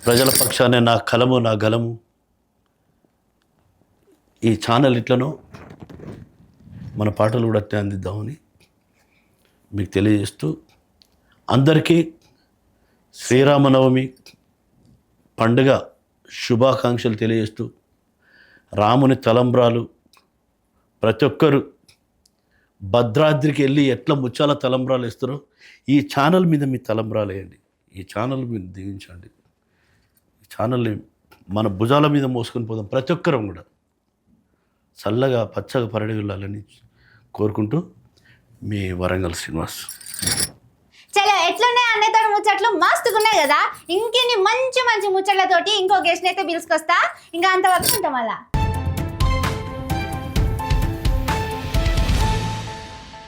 ప్రజల పక్షానే నా కలము నా గలము. ఈ ఛానల్ ఇట్లనో మన పాటలు కూడా అట్టే అందిద్దామని మీకు తెలియజేస్తూ, అందరికీ శ్రీరామనవమి పండుగ శుభాకాంక్షలు తెలియజేస్తూ, రాముని తలంబ్రాలు ప్రతి ఒక్కరు భద్రాద్రికి వెళ్ళి ఎట్లా ముచ్చాల తలంబ్రాలు వేస్తారో ఈ ఛానల్ మీద మీ తలంబ్రాలు వేయండి. ఈ ఛానల్ మీద దీవించండి. ఈ ఛానల్ని మన భుజాల మీద మోసుకొని పోదాం. ప్రతి ఒక్కరం కూడా చల్లగా పచ్చగా పరిడి వెళ్ళాలని కోరుకుంటూ మీ వరంగల్ శ్రీనివాస్. చలో, ఎట్లున్నాయి అన్నయ్యతో ముచ్చట్లు? మస్తుగా ఉన్నాయి కదా. ఇంకెన్ని మంచి మంచి ముచ్చట్లతోటి ఇంకో గెస్ట్ అయితే పిలుచుకొస్తా. ఇంకా అంతవరకు ఉంటాం మళ్ళా.